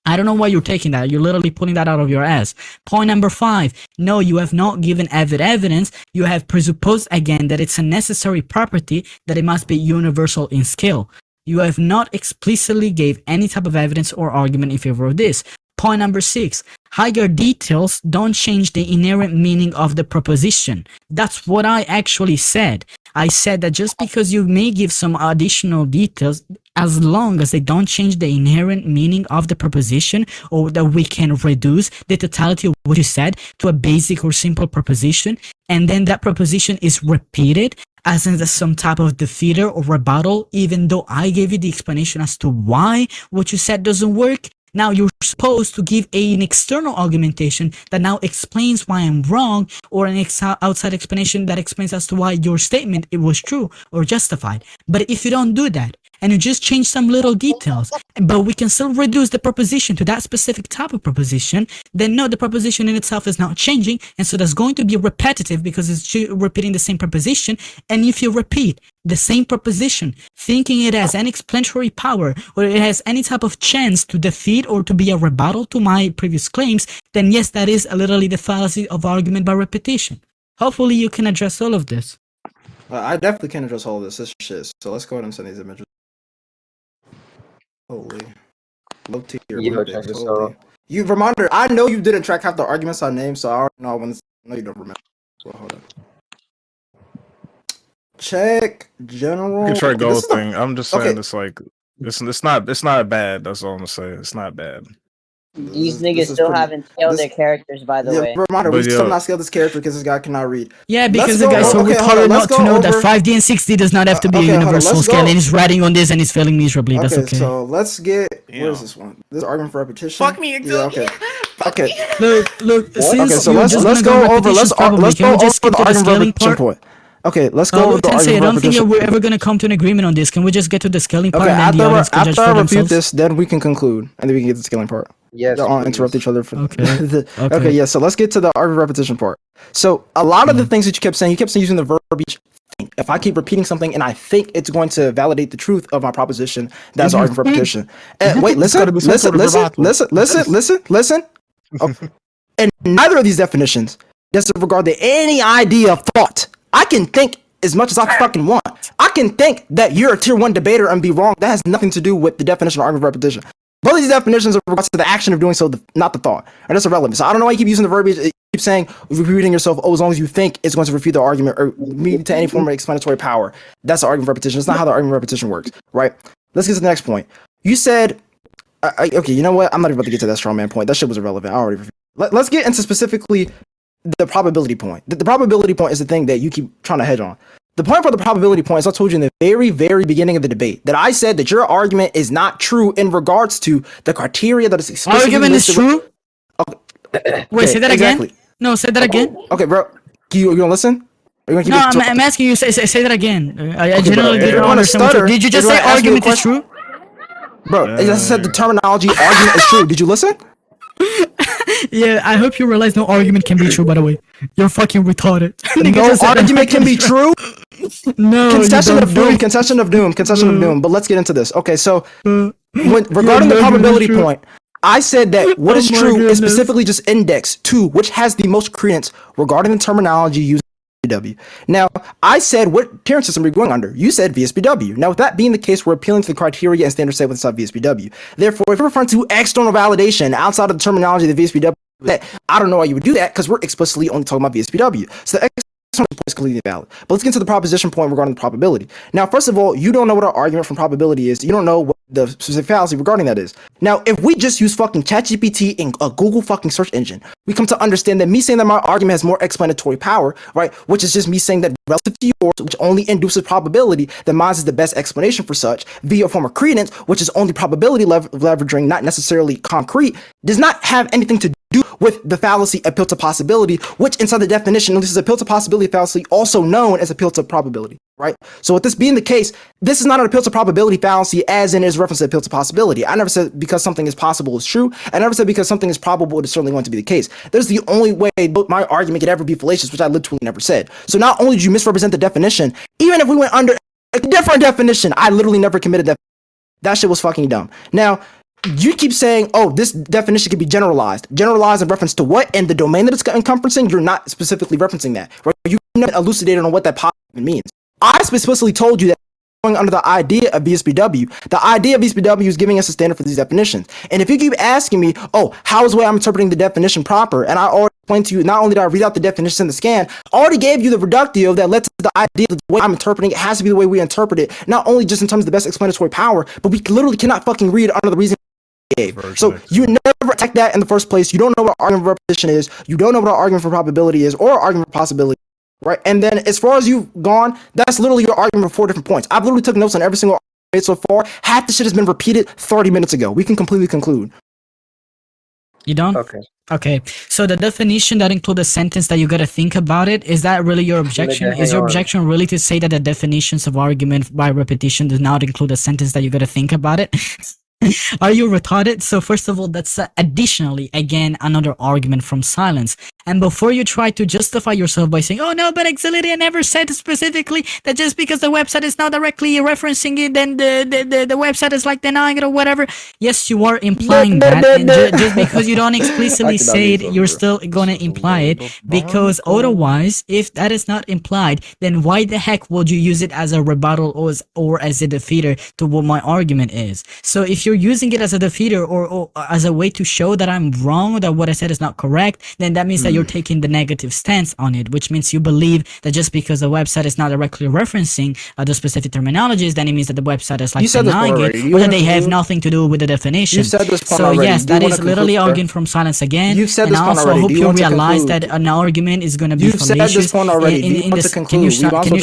I don't know why you're taking that. You're literally pulling that out of your ass. Point number 5. No, you have not given evidence. You have presupposed again that it's a necessary property that it must be universal in scale. You have not explicitly gave any type of evidence or argument in favor of this. Point number 6. Higher details don't change the inherent meaning of the proposition. That's what I actually said. I said that just because you may give some additional details, as long as they don't change the inherent meaning of the proposition, or that we can reduce the totality of what you said to a basic or simple proposition, and then that proposition is repeated as in some type of defeater or rebuttal, even though I gave you the explanation as to why what you said doesn't work. Now you're supposed to give an external argumentation that now explains why I'm wrong, or an outside explanation that explains as to why your statement it was true or justified. But if you don't do that, and you just change some little details, but we can still reduce the proposition to that specific type of proposition, then no, the proposition in itself is not changing, and so that's going to be repetitive because it's repeating the same proposition. And if you repeat the same proposition, thinking it has any explanatory power or it has any type of chance to defeat or to be a rebuttal to my previous claims, then yes, that is literally the fallacy of argument by repetition. Hopefully you can address all of this. I definitely can address all of this. This shit. So let's go ahead and send these images. Holy. Low tier. You reminder, I know you didn't track half the arguments I named, so I already know when no, you don't remember. Well, hold on. Check general. You can try gold thing. I'm just saying it's like it's not bad. That's all I'm gonna say. It's not bad. These niggas still haven't scaled their characters, by the way. Reminder, we still not scaled this character because this guy cannot read. Yeah, because the guy's so retarded not to know that 5D and 6D does not have to be a universal scale, and he's writing on this and he's failing miserably. That's okay. So let's get where is this one? This argument for repetition. Fuck me, okay. Okay. Look. Okay, so let's go over the argument for repetition point. Okay, let's go over the Tensei, argument. I don't think we're ever gonna come to an agreement on this. Can we just get to the scaling part? Okay, and then the audience can judge after for I refute themselves? this, then we can conclude, and then we can get to the scaling part. Yes. Don't interrupt each other. Okay. Okay, yeah. So let's get to the argument repetition part. So a lot of the things that you kept saying using the verbiage. Think. If I keep repeating something and I think it's going to validate the truth of my proposition, that's argument for repetition. And wait, listen. Okay. And neither of these definitions disregard to any idea of thought. I can think as much as I fucking want. I can think that you're a tier 1 debater and be wrong. That has nothing to do with the definition of argument for repetition. Both of these definitions are regards to the action of doing so, not the thought. And that's irrelevant. So I don't know why you keep using the verbiage. You keep saying, repeating yourself, as long as you think it's going to refute the argument or meet to any form of explanatory power. That's the argument for repetition. It's not how the argument for repetition works, right? Let's get to the next point. You said, okay, you know what? I'm not even about to get to that straw man point. That shit was irrelevant. I already refuted. Let's get into specifically the probability point. The probability point is the thing that you keep trying to hedge on. The point for the probability point is I told you in the very, very beginning of the debate that I said that your argument is not true in regards to the criteria that is explicitly argument is true? Okay. Wait, say that again? No, say that again. Okay, bro. You gonna listen? No, I'm asking you, say that again. I generally didn't understand. Did you just say argument is true? Bro, I just said the terminology argument is true. Did you listen? Yeah, I hope you realize no argument can be true, by the way. You're fucking retarded. No argument can be true? No. Concession of doom. But let's get into this. Okay, so regarding the probability point, I said that what is true is specifically just index to which has the most credence regarding the terminology used in VSBW. Now, I said what tier system are you going under? You said VSBW. Now, with that being the case, we're appealing to the criteria and standards set inside VSBW. Therefore, if you're referring to external validation outside of the terminology of the VSBW, that I don't know why you would do that because we're explicitly only talking about VSBW. So the external point is completely valid. But let's get to the proposition point regarding the probability. Now, first of all, you don't know what our argument from probability is. You don't know what the specific fallacy regarding that is. Now, if we just use fucking ChatGPT and a Google fucking search engine, we come to understand that me saying that my argument has more explanatory power, right, which is just me saying that relative to yours, which only induces probability, that mine is the best explanation for such, via a form of credence, which is only probability leveraging, not necessarily concrete, does not have anything to do with the fallacy appeal to possibility, which inside the definition, this is appeal to possibility fallacy, also known as appeal to probability, right? So with this being the case, this is not an appeal to probability fallacy as in is reference to appeal to possibility. I never said because something is possible is true. I never said because something is probable it is certainly going to be the case. There's the only way my argument could ever be fallacious, which I literally never said. So not only did you misrepresent the definition, even if we went under a different definition, I literally never committed that. That shit was fucking dumb. Now, you keep saying, oh, this definition can be generalized. Generalized in reference to what? And the domain that it's encompassing, you're not specifically referencing that. Right? You never elucidated on what that even means. I specifically told you that going under the idea of VSBW. The idea of VSBW is giving us a standard for these definitions. And if you keep asking me, oh, how is the way I'm interpreting the definition proper? And I already explained to you, not only did I read out the definition in the scan, I already gave you the reductio that led to the idea that the way I'm interpreting it has to be the way we interpret it, not only just in terms of the best explanatory power, but we literally cannot fucking read under the reason gave. So you never attack that in the first place. You don't know what argument for repetition is. You don't know what an argument for probability is or argument for possibility. Right, and then as far as you've gone, that's literally your argument for 4 different points. I've literally took notes on every single argument so far. Half the shit has been repeated 30 minutes ago. We can completely conclude. You done? Okay. Okay, so the definition that includes a sentence that you gotta think about it, is that really your objection? Hang Is your on. objection really to say that the definitions of argument by repetition does not include a sentence that you gotta think about it? Are you retarded? So first of all, that's additionally, again, another argument from silence. And before you try to justify yourself by saying, oh no, but Axility never said specifically that just because the website is not directly referencing it, then the website is like denying it or whatever. Yes, you are implying that. And just because you don't explicitly say it, you're still going to imply it. Because otherwise, if that is not implied, then why the heck would you use it as a rebuttal or as a defeater to what my argument is? So if you're using it as a defeater or as a way to show that I'm wrong, that what I said is not correct, then that means that you're taking the negative stance on it, which means you believe that just because the website is not directly referencing the specific terminologies, then it means that the website is like denying it, or that they have nothing to do with the definition. You said this point so already. yes, that is literally arguing from silence again. You've said and this point also already. hope Do you you want to realize conclude? that an argument is going to be You've said fallacious. this point already. Do you want to conclude? Can you shut up? Can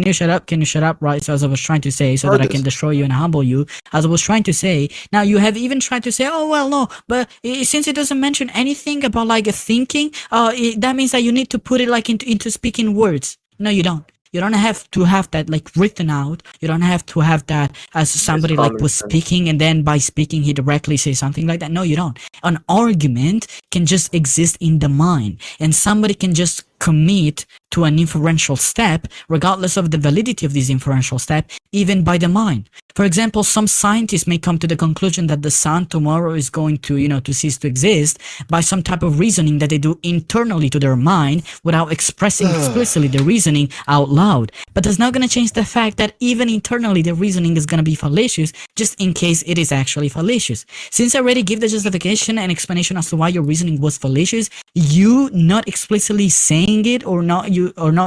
you shut up? Can you shut up? Right. So as I was trying to say, so that I can destroy you and humble you, as I was trying to say, now you have even tried to say, oh well, no, but since it doesn't mention anything about like a thinking, that means that you need to put it like into speaking words. No, you don't. You don't have to have that like written out. You don't have to have that as somebody like was speaking, and then by speaking he directly says something like that. No, you don't. An argument can just exist in the mind, and somebody can just commit to an inferential step regardless of the validity of this inferential step, even by the mind. For example, some scientists may come to the conclusion that the sun tomorrow is going to, to cease to exist by some type of reasoning that they do internally to their mind without expressing explicitly the reasoning out loud. But that's not going to change the fact that even internally the reasoning is going to be fallacious, just in case it is actually fallacious. Since I already gave the justification and explanation as to why your reasoning was fallacious, you not explicitly saying it or not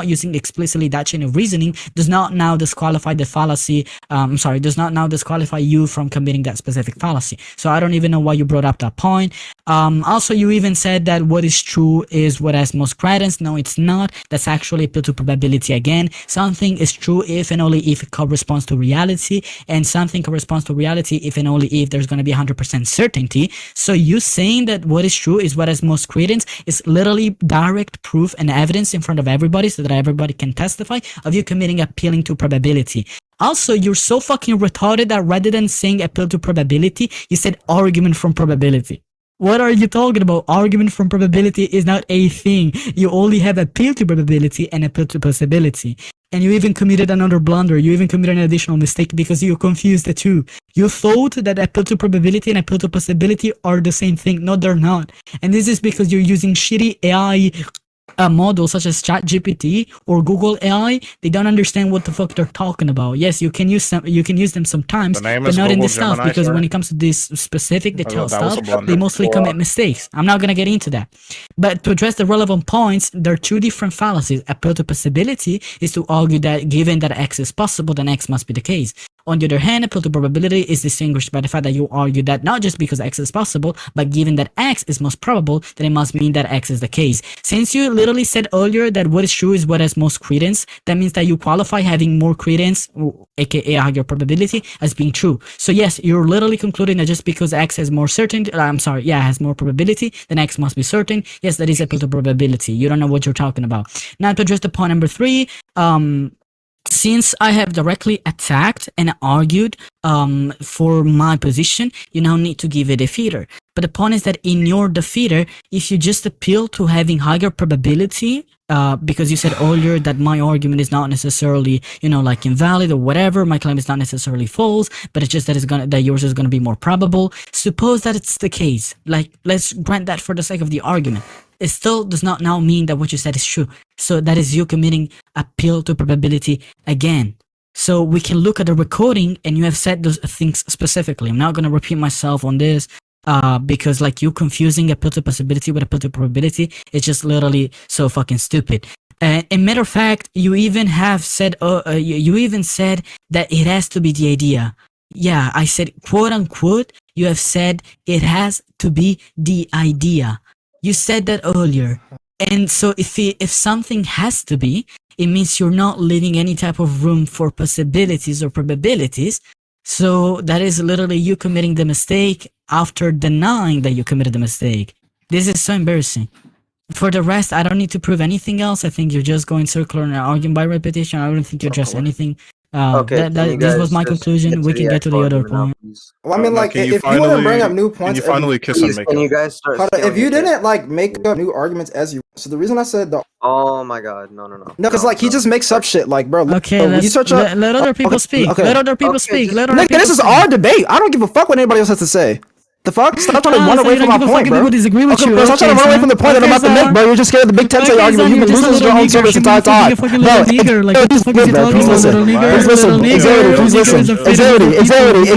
using explicitly that chain of reasoning does not now disqualify the fallacy. Does not now disqualify you from committing that specific fallacy. So I don't even know why you brought up that point. Also, you even said that what is true is what has most credence. No, it's not. That's actually appeal to probability again. Something is true if and only if it corresponds to reality, and something corresponds to reality if and only if there's going to be 100% certainty. So you saying that what is true is what has most credence is literally direct proof and evidence in front of everybody so that everybody can testify of you committing appealing to probability. Also, you're so fucking retarded that rather than saying appeal to probability, you said argument from probability. What are you talking about? Argument from probability is not a thing. You only have appeal to probability and appeal to possibility. And you even committed another blunder. You even committed an additional mistake because you confused the two. You thought that appeal to probability and appeal to possibility are the same thing. No, they're not. And this is because you're using shitty AI models such as ChatGPT or Google AI. They don't understand what the fuck they're talking about. Yes, you can use them sometimes, but not Google in this stuff, Gemini, because sir? when it comes to this specific detailed that was a stuff, blunder. they mostly commit mistakes. I'm not gonna get into that. But to address the relevant points, there are two different fallacies. Appeal to possibility is to argue that given that X is possible, then X must be the case. On the other hand, appeal to probability is distinguished by the fact that you argue that not just because X is possible, but given that X is most probable, then it must mean that X is the case. Since you literally said earlier that what is true is what has most credence, that means that you qualify having more credence, aka higher probability, as being true. So yes, you're literally concluding that just because X has more certainty, has more probability, then X must be certain. Yes, that is appeal to probability. You don't know what you're talking about. Now to address the point number 3, since I have directly attacked and argued for my position, you now need to give a defeater. But the point is that in your defeater, if you just appeal to having higher probability, because you said earlier that my argument is not necessarily, like invalid or whatever, my claim is not necessarily false, but it's just that yours is gonna be more probable. Suppose that it's the case. Like, let's grant that for the sake of the argument. It still does not now mean that what you said is true. So that is you committing appeal to probability again. So we can look at the recording and you have said those things specifically. I'm not going to repeat myself on this because like you confusing appeal to possibility with appeal to probability is just literally so fucking stupid. And matter of fact, you even have said, you even said that it has to be the idea. Yeah, I said quote unquote, you have said it has to be the idea. You said that earlier. And so if something has to be, it means you're not leaving any type of room for possibilities or probabilities. So that is literally you committing the mistake after denying that you committed the mistake. This is so embarrassing. For the rest, I don't need to prove anything else. I think you're just going circular and arguing by repetition. I don't think you address anything. Okay, This was my conclusion. We can get to the other point. Well, I mean, like, if you want to bring up new points, can you finally kiss and make can you up? guys start? if you didn't like make up new arguments as you, so the reason I said the Oh my god, no. no, because like he just makes up shit, like bro. Okay, bro, when you search up, let other people speak. okay. Let other people Okay, speak. just- Let other nigga, people this is speak. our debate. I don't give a fuck what anybody else has to say. The fuck? Stop trying to run So away you from don't my give a fuck point, if bro. people disagree with Okay, you. bro, stop trying to run away from the point that I'm about to make, bro. You're just scared of the big Tensei argument. You've been losing to your own service the entire time. Bro, Like, what the fuck is he talking please about? listen. Little nigger, Please listen. little nigger, Exhibit, please nigger listen. is a fit Exhibit, of exhibit, people.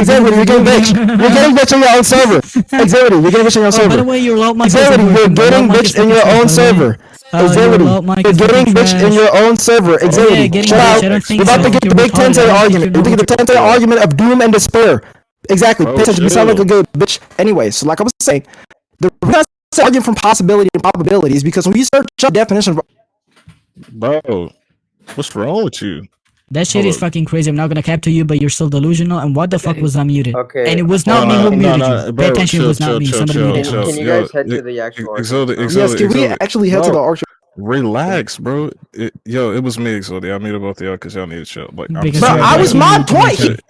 exhibit, you're getting bitch. You're getting bitch in your own server. Exhibit, you're getting bitch in your own Oh, by the server. way, your loud mic Exhibit, you're getting bitch in your own server. Exhibit, you're getting bitch in your own server. Exhibit, shut out. We're about to get the big Tensei argument. We're going to get the Tensei argument of doom and despair. Exactly. Bro, You sound like a chill. good bitch. Anyway, so like I was saying, the reason I say argument from possibility and probability is because when you search up definition, Bro, what's wrong with you? That shit is fucking crazy. I'm not gonna cap to you, but you're still delusional. And what the fuck was I muted? Okay. And it was not me who muted you. Pay attention, it was not me. Somebody muted you. Can you guys head to the actual argument? yes, can we actually head to the argument? Relax, bro. It was me, Exodia. I muted both of y'all because y'all need to chill. Like, I'm Because Bro, you're I was my breaking point. into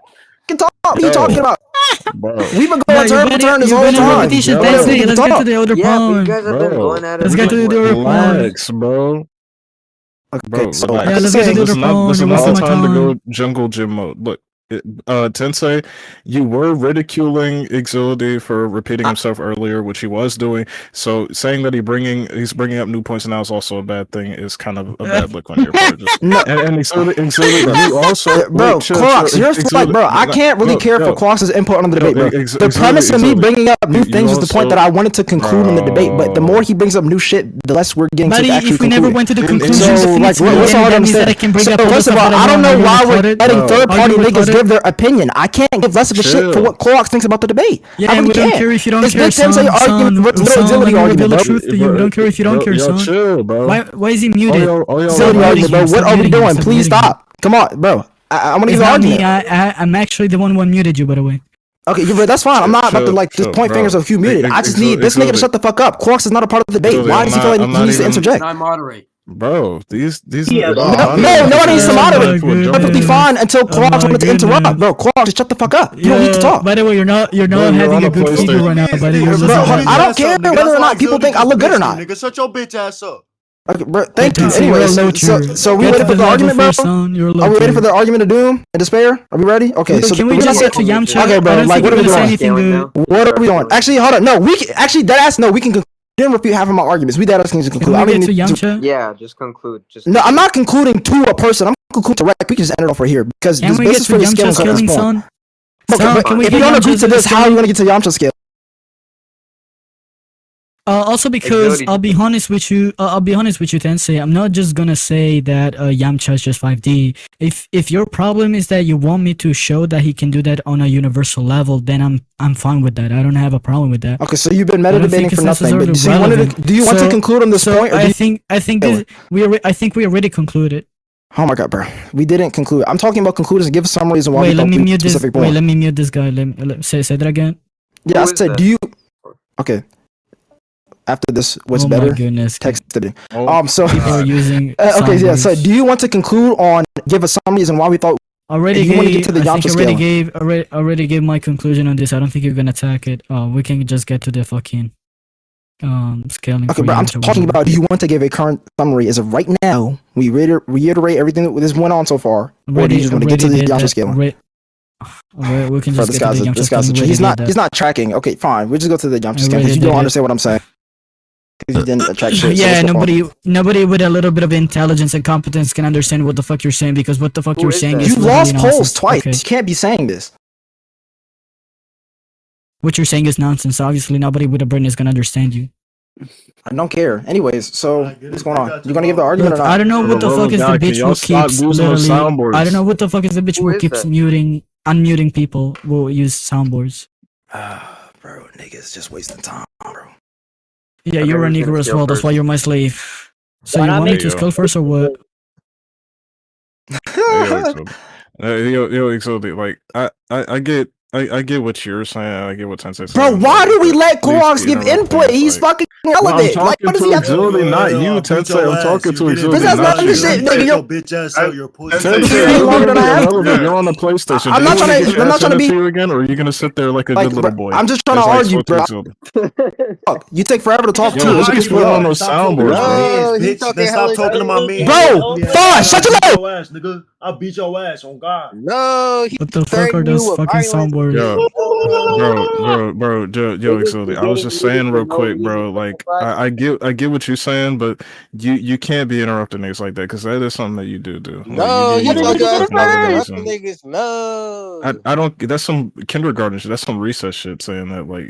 Can talk. What are you talking about? bro. We've been going turn for turn this whole time. Repetition, Yo, let's we can get to talk. the other Yeah, but you point. guys have been Bro, going at it. let's for get to like, the what, other Relax, bro. Okay, Bro, so relax. Yeah, let's saying, get to the This is other not point. the You're wasting my time to time. go jungle gym mode. Look, Tensei, you were ridiculing Exility for repeating himself earlier, which he was doing. So saying that he's bringing up new points now is also a bad thing. Is kind of a bad look on your part. Just, No. and Exility, you also, bro, wait, chill, Clocks, you're Exility- like, bro, I can't really care for Clocks' input on the debate, bro. The premise of me bringing up new things was the point that I wanted to conclude in the debate, but the more he brings up new shit, the less we're getting Buddy, to actually if we never conclude. went to the So, conclusion, like, what's all I'm saying? So, first of all, I don't know why we're letting third-party niggas give their opinion. I can't give less of a shit for what Clocks thinks about the debate. Yeah, I and really we don't can't. care if you don't It's care, big Tensei argument versus no Exility let me reveal argument, the bro. truth to you. We don't care if you don't care, son. Chill, bro. Why is he muted? Exility argument, bro. What are we doing? Please stop. Come on, bro. I want to It's give the not me. argument. I'm actually the one who unmuted you, by the way. Okay, but that's fine. I'm not about to like just point bro. fingers of who muted. I just need this nigga to shut the fuck up. Quarks is not a part of the debate. Exility, Why does he feel like I'm he not needs to even- interject? Can I moderate? Bro, these Yeah, No, nobody needs to Oh moderate. my goodness. Perfectly fine until Oh Quarks my wanted to interrupt. goodness. Bro, Quarks, just shut the fuck up. You don't need to talk. By the way, you're not you're having on a a good figure PlayStation. right now, buddy. You're Bro, just I don't care whether or not people think I look good or not. Nigga, shut your bitch ass up. Okay, bro, thank you. Tensei, Anyway, you're a so loacher. we Get ready to for the level argument, bro? first, son. You're a Are we ready loacher. for the argument of doom and despair? Are we ready? Okay, so Can we we're just gonna get to Yamcha? Okay, bro, I don't like, think what are we're we gonna say doing? anything good. What are we doing? Actually, hold on. No, actually, that ass. No, we can didn't refute half of my arguments. We that ass can just conclude. I Can don't we even get need to Yamcha? Yeah, just conclude. No, I'm not concluding to a person. I'm concluding to rec. We can just end it off right here because Can this we get basis to for the scale Yamcha's at this killing, point. son? Okay, Son, but can we if get you don't agree Yamcha's to this, how are you killing? gonna get to Yamcha scale? Also, because I'll be honest with you, Tensei. I'm not just gonna say that Yamcha is just 5D. If your problem is that you want me to show that he can do that on a universal level, then I'm fine with that. I don't have a problem with that. Okay, so you've been I don't meta-debating think for it's nothing. But necessarily do you want to So- conclude on this point? Or do I you, think we already concluded. oh my god, bro, we didn't conclude. I'm talking about conclusions. Give us summaries and why Wait, we let don't me reach mute this. specific Wait, point. let me mute this guy. Say that again. Yeah, I Who is said, that? do you? Okay. After this, what's Oh better? my goodness. Text me. Oh, So People are using. okay, yeah. So soundboards. do you want to conclude on give us some reason why we thought? Already if you wanna gave. get to the I think Yamcha already gave my conclusion on this. I don't think you're gonna attack it. We can just get to the fucking scaling. Okay, for bro, I'm Yamcha, talking whatever. about. Do you want to give a current summary as of right now? We reiterate everything that this went on so far, or do you just want to get to the Yamcha scaling? We can Bro, just get to the Yamcha this guy's scaling. he's not tracking. Okay, fine. We'll just go to the Yamcha I scaling because already you don't did it. understand what I'm saying. Because you didn't track shit. so Yeah, let's go on. nobody with a little bit of intelligence and competence can understand what the fuck you're saying, because what the fuck Who you're is saying that? is You literally lost polls nonsense. twice. Okay. You can't be saying this. What you're saying is nonsense. Obviously, nobody with a brain is gonna understand you. I don't care. Anyways, so what's going on? You gonna give the argument Look, or not? I don't know what the Bro, fuck is the God, can bitch y'all who stop keeps using literally. soundboards? I don't know what the fuck is the bitch Who who is keeps that? unmuting people who use soundboards. Bro, niggas just wasting time, bro. Yeah, Okay, you're a who's gonna nigger as scale well. That's why first? you're my slave. So Why you not want me make- to scale first or what? Yo, Exility, like I I get what you're saying. I get what Tensei's saying. Bro, why do we let Please Clorox give input? He's fucking relevant. I'm Like, what does he talking have to to do? Exility, not you, Tensei. I'm talking to Exility. This has nothing to say, nigga. Your bitch ass out. Your pussy. Tensei, you're longer than I have. irrelevant. You're on the PlayStation. I'm not trying to be you again, or are you gonna sit there like a good little boy? I'm just trying to argue, bro. Fuck, you take forever to talk too. Let's get on those soundboards, bro. Bitch, stop talking to my man. Bro, fine, shut your mouth. Nigga, I'll beat your ass on God. No, What the fuck are those fucking soundboards? Yo, Exility. I was just saying real quick, bro. Like, I get what you're saying, but you can't be interrupting niggas like that because that is something that you do. No, you you talking about some niggas. No, I don't. That's some kindergarten shit. That's some recess shit saying that. Like,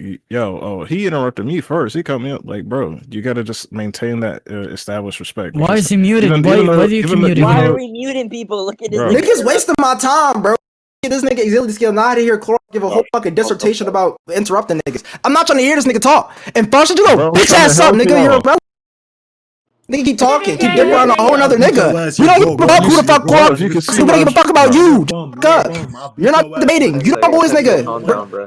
he interrupted me first. He cut me up. Like, bro, you got to just maintain that established respect. Why is he muted? Why do you keep muting Why him? are we muting people? Look at this. Niggas wasting my time, bro. This nigga Exility skill not here. Clorox give a whole fucking dissertation about interrupting niggas. I'm not trying to hear this nigga talk. And function, you know, bitch ass up, nigga. You're irrelevant. Nigga keep talking, keep dipping around a whole other nigga. We don't give a fuck who the fuck Clorox. We don't give a fuck about you. You're not debating. You don't boys, nigga.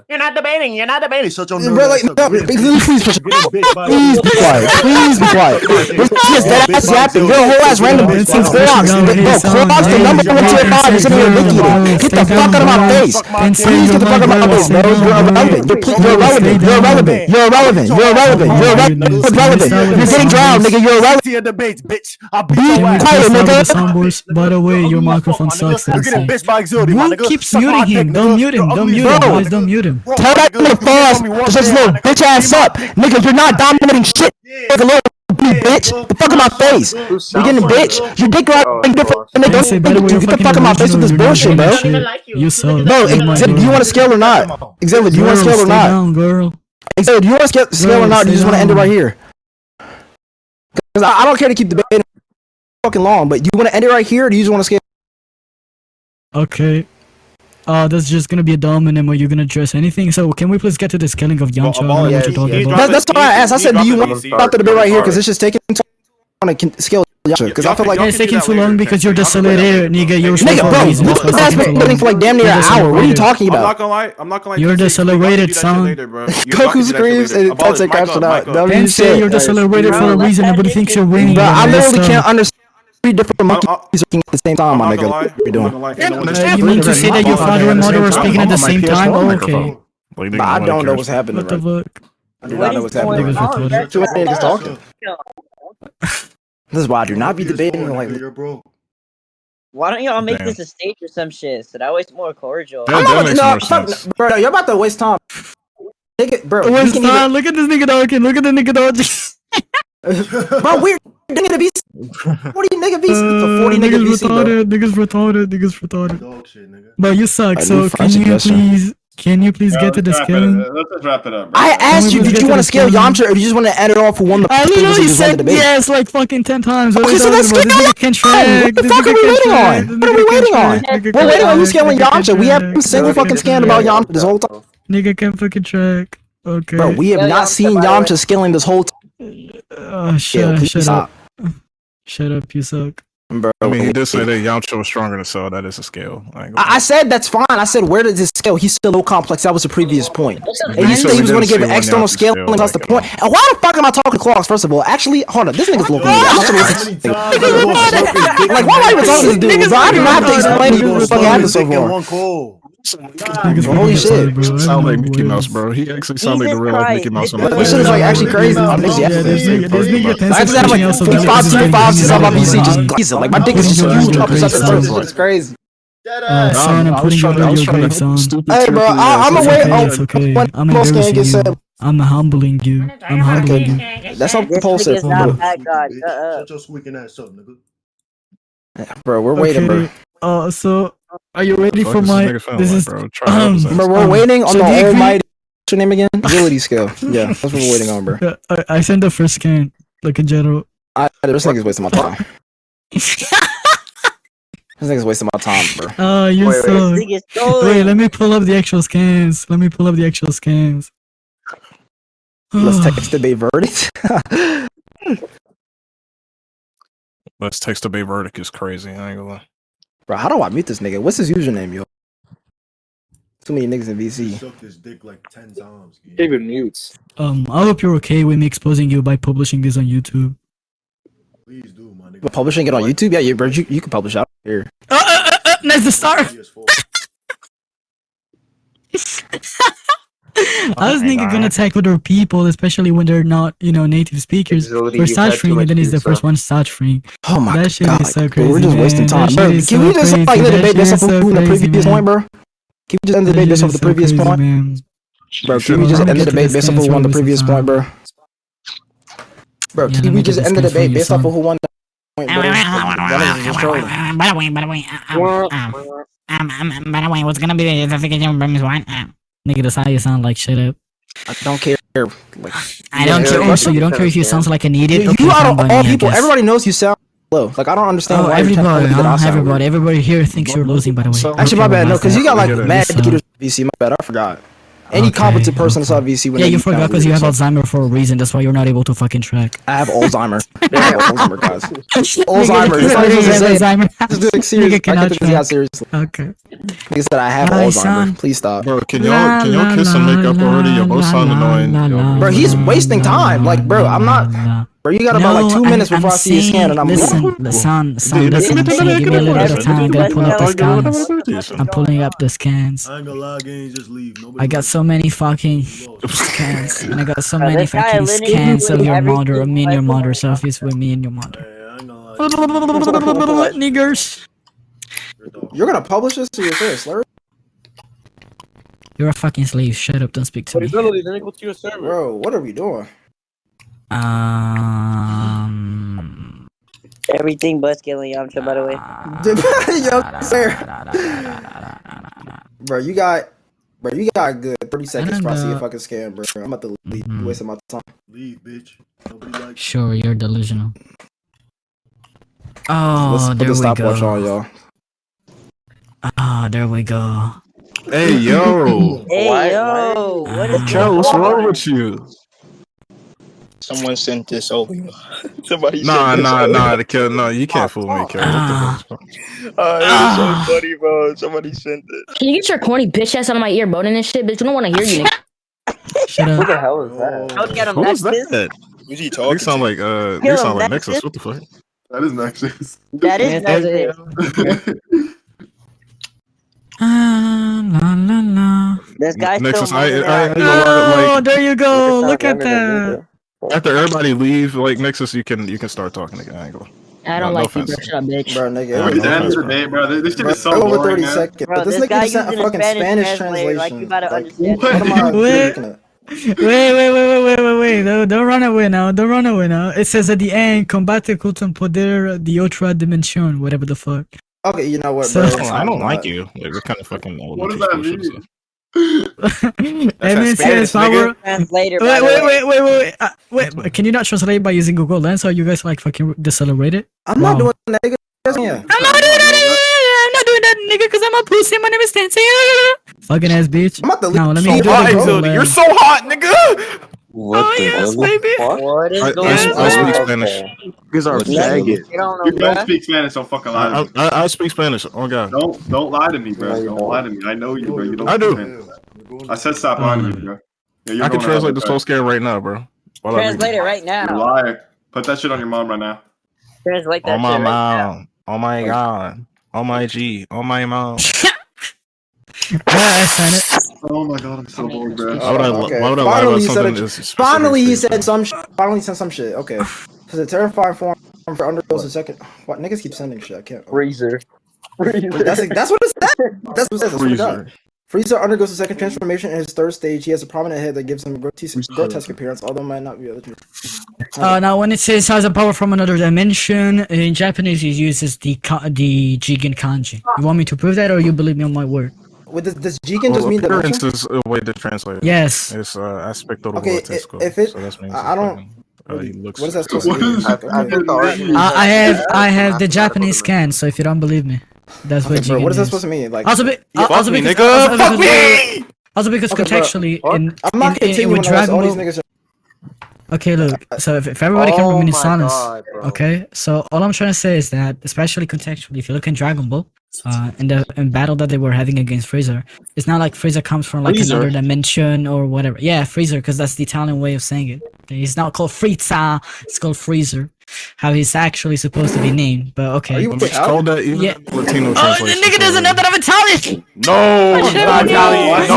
You're not debating. Shut your Bro, like, please be quiet. Please be quiet. Just that ass yapping. You're a whole ass random. Clorox, bro. Clorox, the number 1 tier 5 is sitting here looking at it. Get the fuck out of my face. Please get the fuck out of my face, bro. You're irrelevant. You're irrelevant. You're irrelevant. You're irrelevant. You're irrelevant. You're irrelevant. You're getting drowned, nigga. You're irrelevant. Debates, bitch. I'll beat your ass. Quiet, nigga. By the way, your microphone sucks. You're getting bitched by Exility, my nigga. Who keeps muting him? Don't mute him. Don't mute him. Guys, don't mute him. Tell that nigga fast. Just little bitch ass up, nigga. You're not dominating shit. Like a little bitch. The fuck in my face. You're getting bitch. Your dick riding different. Nigga, get the fuck in my face with this bullshit, bro. You suck. Bro, Exhibit, do you want to scale or not? Exhibit, do you want to scale or not? Exhibit, do you want to scale or not? Or do you just want to end it right here? Because I don't care to keep debating fucking long, but do you want to end it right here or do you just want to scale? Okay. That's just gonna be a dominant. Are you gonna address anything? So can we please get to this killing of Yamcha? What you're talking about? That's why I asked. I said, do you want to start the debate right here? Because it's just taking too long to scale Yamcha. Because I feel like it's taking too long because you're decelerated, nigga. You're bro, that's been debating for like damn near an hour. What are you talking about? I'm not gonna lie. You're decelerated, son. Goku screams and Tensei crashed out. Tensei, you're decelerated for a reason. Everybody thinks you're winning. But I literally can't understand. 3 different monkeys working at the same time, my nigga. What are you doing? You mean to say that your father and mother are speaking at the same time? Oh, okay. But I don't know what's happening. What the fuck? I do not know what's happening. Two niggas talking. This is why I do not be debating like. Why don't y'all make this a stage or some shit so that way it's more cordial? Bro, you're about to waste time. Take it, bro. Waste time. Look at this nigga talking. Look at the nigga talking. Bro, weird. Nigga VC. 40 nigga VC. 40 nigga VC, bro. Niggas retarded. Bro, you suck. So can you please get to the scaling? Let's just wrap it up. I asked you, did you want to scale Yamcha or do you just want to end it off for one? I literally said yes like fucking 10 times. Okay, so let's scale Yamcha. What the fuck are we waiting on? What are we waiting on? We're waiting on you scaling Yamcha. We haven't single fucking scanned about Yamcha this whole time. Nigga can't fucking track. Okay. Bro, we have not seen Yamcha scaling this whole time. Shut up. Shut up, you suck. Bro, I mean, he did say that Yamcha was stronger than Cell. That is a scale. I said that's fine. I said, where did this scale? He's still low complex. That was the previous point. And you said he was going to give an external scaling. That's the point. And why the fuck am I talking to Clorox, first of all? Actually, hold on. This nigga's looking at me. Like, why am I even talking to this dude? Bro, I do not have to explain to you what the fuck happened so far. Holy shit. Sound like Mickey Mouse, bro. He actually sounds like the real life Mickey Mouse. This shit is like actually crazy. This I just have like 5 since I'm on PC just glazing. Like my dick is just huge up it's crazy. Son, I'm putting you on your grave, son. Hey bro, I'm away. It's okay. I'm embarrassing you. I'm humbling you. I'm humbling you. That's not compulsive, bro. Shut your squeaking ass up, nigga. Bro, we're waiting, bro. So are you ready for my? This is bro. We're waiting on the almighty. What's your name again? Agility skill. Yeah, that's what we're waiting on, bro. I sent the first scan, like in general. This nigga's wasting my time. This nigga's wasting my time, bro. You suck. Wait, let me pull up the actual scans. Let's text the Bay verdict. Let's text the Bay verdict is crazy. I ain't gonna lie. Bro, how do I mute this nigga? What's his username, yo? Too many niggas in VC. Sucked his dick like 10 times. David mutes. I hope you're okay with me exposing you by publishing this on YouTube. Please do, my nigga. But publishing it on YouTube? Yeah, bro, you can publish out here. Nice to start. How is nigga gonna attack other people, especially when they're not, native speakers? Exility, For you've had too stuttering, much and then he's the pizza. first one stuttering. Oh my That shit god, is so bro, crazy. we're just wasting man. time. That Bro, shit is can we so just like crazy. let the That debate shit based is off of so who in the crazy, previous man. point, bro? Can we just end the That debate shit based off is the so previous crazy, point? man. Bro, Sure, can we just I'll end the get to debate this based off of who answer won the with previous some point, bro? Bro, Yeah, can let we me just get end the this guy for debate you, based off son. of who won the point, bro? One of us is just trolling. By the way, what's gonna be the investigation premise one? Nigga, that's how you sound like. Shut up. I don't care. Like, I don't care. yeah, Also, you don't care if you sound like an idiot. you Okay, out fine of by all me, I people, guess. everybody knows you sound low. Like, I don't understand Oh, why you're trying to everybody, tell me that I sound weird. everybody here thinks you're losing, by the way. Actually, my bad. No, because you got like Yeah, mad so- indicators VC. My bad. I forgot. Any Okay, competent person saw okay. VC when Yeah, they you sound forgot because you weird, have so- Alzheimer for a reason. That's why you're not able to fucking track. I have Alzheimer. I have Alzheimer, guys. Alzheimer. Alzheimer. It's not even to say it. Alzheimer. Just like serious. Nigga I cannot get this guy track. seriously. Okay. He said I have Hi, Alzheimer. son. Please stop. Bro, can y'all kiss and make up already? You're both sound annoying. Bro, he's wasting time. Like, bro, I'm not. Bro, you got about like 2 minutes before I see your scan, and I'm listen, leaving. son, Dude, listen, dude, son, give me a little bit of time. I'm gonna pull up the dude, scans. I'm pulling up the scans. I ain't gonna lie, gang, just leave. Nobody I got so many fucking scans, and I got so many this guy fucking literally scans of doing your mother, everything me and your like mother, that. selfies with me and your mother. Hey, I ain't gonna lie. Niggers. You're gonna publish this to your face, slur? You're a fucking slave. Shut up. Don't speak to me. Exility, then go to your server. Bro, what are we doing? Everything but killing Yamcha, by the way. Yo, sir. Bro, you got a good 30 seconds before I see a fucking scam, bro. I'm about to leave. You wasting my time. Leave, bitch. Nobody likes Sure, you're delusional. Oh, Let's put there the we stopwatch on, go. y'all. Ah, there we go. Hey, yo. Hey, yo, what is Kel, what's wrong with you? Someone sent this over. Somebody Nah, sent this over. Kel, no, you can't fool me, Kel. What the hell is wrong? It was so funny, bro. Somebody sent it. Can you get your corny bitch ass out of my ear, bro? And this shit, bitch. We don't want to hear you, nigga. Shut Who up. the hell is that? Don't get him Who is Nexus. that? Who's he They talking sound to? like Kill they sound him, like Nexus. Nexus. What the fuck? That is Nexus. That is Nexus. La la la. This guy's Nexus, still I moving ain't it gonna out. lie, Oh, like there you go. Nigga Look sounds at younger than me, that. bro. after everybody leave, like Nexus, you can start talking again. I ain't gonna. I don't No like you, offense. bro. Shut up, bitch. Bro, nigga, Alright, It's the no end of offense, the bro. day, bro. This shit bro, is so over boring, 30 man. seconds. Bro, But this this nigga guy just sent a using a fucking Spanish Spanish translator, like, translation. you gotta Like, understand what am I Wait. looking at? Wait. Don't run away now. Don't run away now. It says at the end, combate con poder de otra dimensión, whatever the fuck. Okay, you know what, So- bro? Oh, I don't Not- like you. Like, what kind of fucking What does elementary that school shit is mean? this? And it Spanish, says power. Translator, by the way. Wait. Can you not translate by using Google Lens? Or you guys like fucking decelerated? I'm not Wow. doing that, nigga. Yeah. I'm not doing that, nigga, because I'm a pussy. My name is Tensei. Fucking ass bitch. I'm about to leave. Now let me So do hot, the Google Exility. Lens. so hot, nigga. What Oh the yes, hell? baby. What is I going speak on? Spanish. These are What's Let me faggot. get on You them, don't bruh. speak Spanish, don't fucking lie to me. I speak Spanish. Oh god. Don't lie to me, bro. No, you Don't don't. lie to me. I know you, bro. You don't I speak do. Spanish. I said stop lying to me, bro. Yeah, you're I can going translate out this like whole scare right now, bro. While I read Translate it right that. You're a now. liar. Put that shit on your mom right now. Translate that Oh my shit right now. mom. Oh my god. Oh my G. Oh my mom. I signed it. Oh my god, I'm so bored, bro. Why would I, Okay. why would I lie Finally, about he said something it. that's specific Finally, to he you, said bro? some. Finally, sent some shit. Okay. So the terrifying form for undergoes a second. What niggas keep sending shit? I can't. Freezer. That's what it said. That's what it says. That's what it Freezer. got. Frieza undergoes a second transformation in his third stage. He has a prominent head that gives him a grotesque appearance, although might not be. Now when it says has a power from another dimension, in Japanese it uses the Jigen kanji. You want me to prove that, or you believe me on my word? With this Jigen just mean appearance dimension? is a way to translate it. Yes. It's aspecto de Okay, grotesco. if it- so that means I don't- he looks. What is that supposed to What mean? is I think the argument is I that- have the Japanese scan, so if you don't believe me, that's what Okay, bro, Jigen what is that is. supposed to mean? Like, Also, fuck me, because, nigga. Fuck me! Also because Okay, bro. contextually, I'm not continuing with unless Dragon all these Ball, niggas. Okay, look. So if everybody can remain in silence, bro. okay. So all I'm trying to say is that, especially contextually, if you look in Dragon Ball, in battle that they were having against Freezer, it's not like Freezer comes from like Freezer? another dimension or whatever. Yeah, Freezer, because that's the Italian way of saying it. He's not called Frieza. It's called Freezer. How he's actually supposed to be named. But okay. Are you It's called that even Yeah. in Latino Oh, the translation. nigga doesn't know that I'm Italian. No, he's not Italian.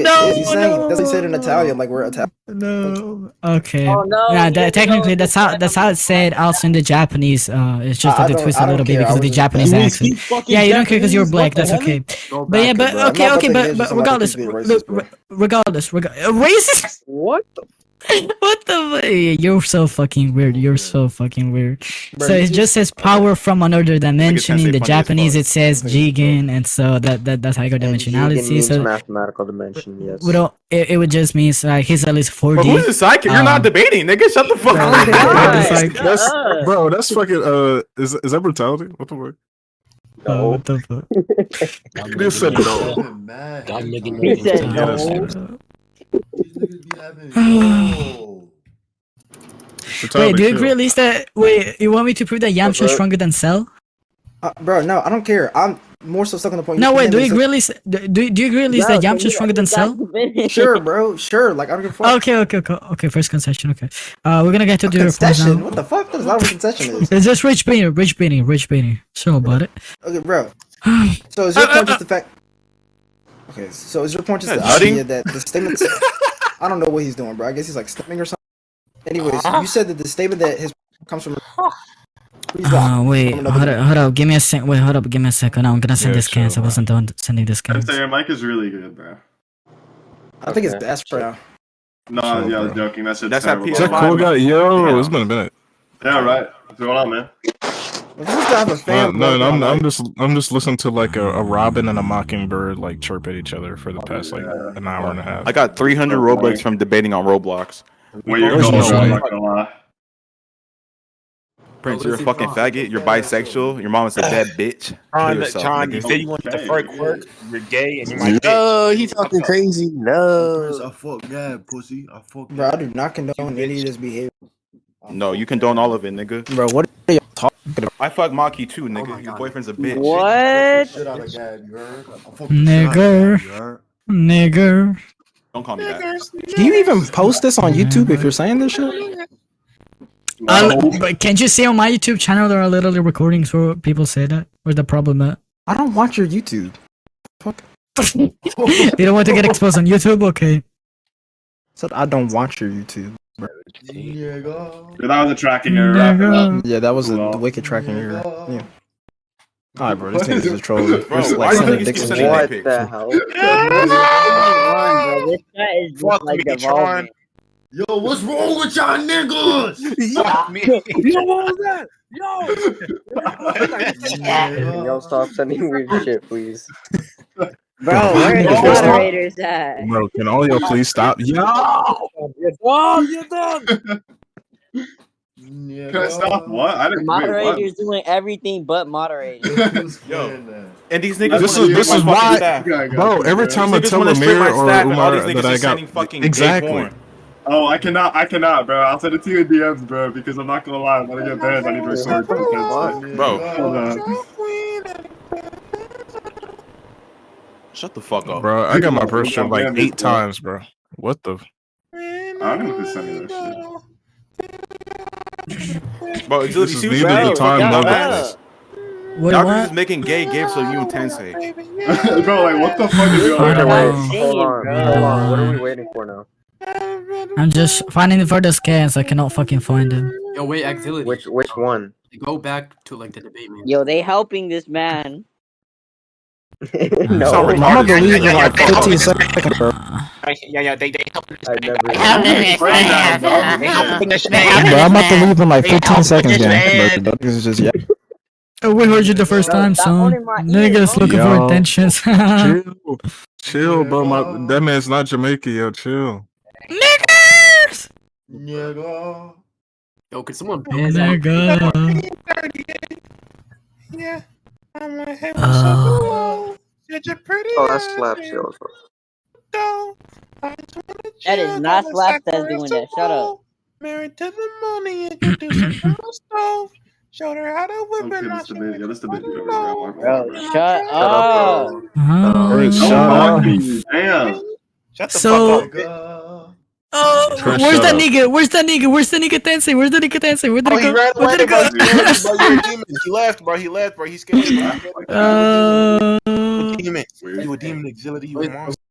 No. He's saying, does he say it in Italian like we're Italian? No. Okay. Oh, no, Yeah, you technically know, that's how it's said also in the Japanese. It's just I that they don't- twist I a don't little bit care. because I of the was- Japanese You accent. Yeah, you don't care because you're black. That's okay. But yeah, but bro. I'm okay, not okay, about to but engage in regardless, something like this being racist, bro. regardless, racist. What? What the? You're so fucking weird. You're so fucking weird. Bro, So you it just- just says power from another dimension. Tensei In the funny as Japanese, fuck. it says Jigen, and so that's how I got And dimensionality. Jigen means So mathematical dimension. Yes. we don't. It would just means like he's at least 4D. But who's the sidekick? You're not debating, nigga. Shut the fuck up. It's like, That's, bro, that's fucking is that brutality? What the fuck? what the fuck? You just said no. He said Yeah, that's- no. Wait, do you chill. agree at least that? Wait, you want me to prove that Yamcha is stronger than Cell? Bro, no, I don't care. I'm more so stuck on the point. No, wait. Do you saying agree at least? Do you agree at least that Yamcha is stronger than Cell? Sure, bro. Sure. Like I don't give a fuck. Okay. First concession. Okay. We're gonna get to the reports Concession? now. What the fuck? That's not what a concession is. It's just rich beating. Chill about it. Okay, bro. So is your point just the fact? Okay, so is your point just the Nutting? idea that the statement? I don't know what he's doing, bro. I guess he's like stepping or something. Anyways, you said that the statement that his comes from. Wait, hold up. Give me a sec. Wait, hold up. Give me a second. I'm gonna send Yeah, the scans. chill, I wasn't done sending the scans. Tensei, your mic is really good, bro. I think it's best for now. No, Chill, yeah, I was bro. joking. That shit's That's how terrible. Is that PS5 cool guy? Yo, Yeah. it's been a minute. Yeah, right. What's going on, man? If this guy have a fan, No, bro, I'm just listening to like a robin and a mockingbird like chirp at each other for the past like an hour and a half. I got 300 Robux from debating on Roblox. Where you're There's going, no bro, I'm way. not gonna lie. Prince, you're a fucking faggot. You're bisexual. Your mom is a bad bitch. Kill yourself, John, you nigga. say you want the Okay. first word, you're gay, and you're my bitch. No, he talking crazy. No. I fuck that pussy. I fuck bro, I do not condone any of this behavior. No, you condone all of it, nigga. Bro, what are y'all talking about? I fuck Maki too, nigga. Your boyfriend's a bitch. What? shit out of Gab, you heard? I fuck the shit out of Nigger. Gab, you heard? Nigger. Don't call me that. Do you even post this on YouTube if you're saying this shit? But can't you see on my YouTube channel there are literally recordings where people say that? Where's the problem at? I don't watch your YouTube. You don't want to get exposed on YouTube? Okay. Said I don't watch your YouTube. Yeah, go. Yeah, that was a tracking error. Wrap it up. Yeah, that was a Well. wicked tracking error. Yeah. Alright, bro, this What nigga's is just a troll. Bro, Just, why like, do you sending think you dick keep pics. sending What dick the pics? hell? Bro, this guy is just Fuck like me, devolving. Yo, what's wrong with y'all niggas? Yo, what was that? Yo! Yo, stop sending weird shit, please. Bro, where are the Oh. moderators at? Bro, can all y'all please stop? Yo! You're dumb, you're dumb. Yeah, Can I stop? What? I The didn't. Wait, what? moderator's doing everything but moderating. Yo. And these niggas This wanna is split my why, fucking staff. bro. Every time I These niggas tell wanna split Amir my or staff and all these Umar niggas that I just got sending fucking gay exactly. porn. Oh, I cannot, bro. I'll send it to you in DMs, bro, because I'm not gonna lie. I'm gonna get banned. I need to record content. Bro. Hold on. Shut the fuck up. Bro, I got my first trip like 8 times, bro. What the? I don't know who's sending that shit. Bro, This Agility, is see what neither you the do? time nor the place. What? Y'all What? just making gay gifts of you and Tensei. Bro, like, what the fuck is going I don't on? know. Hold on, hold on. What are we waiting for now? I'm just finding the further scans. I cannot fucking find them. Yo, wait, Axility. Which one? Go back to like the debate, man. Yo, they helping this man. No, Sorry, I'm gonna believe in like 15 seconds, bro. Yeah, they help. I never. Bro, I'm about to leave in like 15 seconds, gang. Bro, this is just, yeah. Oh, we heard you the first time, stop son. holding my ear, Niggas bro. looking for Yo. attentions. Chill, bro. That man's not Jamaican, yo. Chill. Niggers! Yeah, go. Yo, could someone Oh, ban nigga. Yeah, I'm gonna hit Oh. You're pretty. Oh, that slaps, yo. Go. That is not Slap that's doing that. Shut up. Married to the money, you can do some stove. Showed her how to whip it. This debate. Yeah, this debate. Bro, shut up. Alright, Don't shut block up. me. Damn. Shut the So- fuck up, bitch. Oh, Chris, where's shut that up. nigga? Where's that nigga? Where's the nigga Tensei? Where's the nigga Tensei? Where did Oh, he he go? ran Where away, did he bro. go? You're a demon. He left, bro. He left, bro. He's scared. You a demon. You a demon. Axility. You a monster.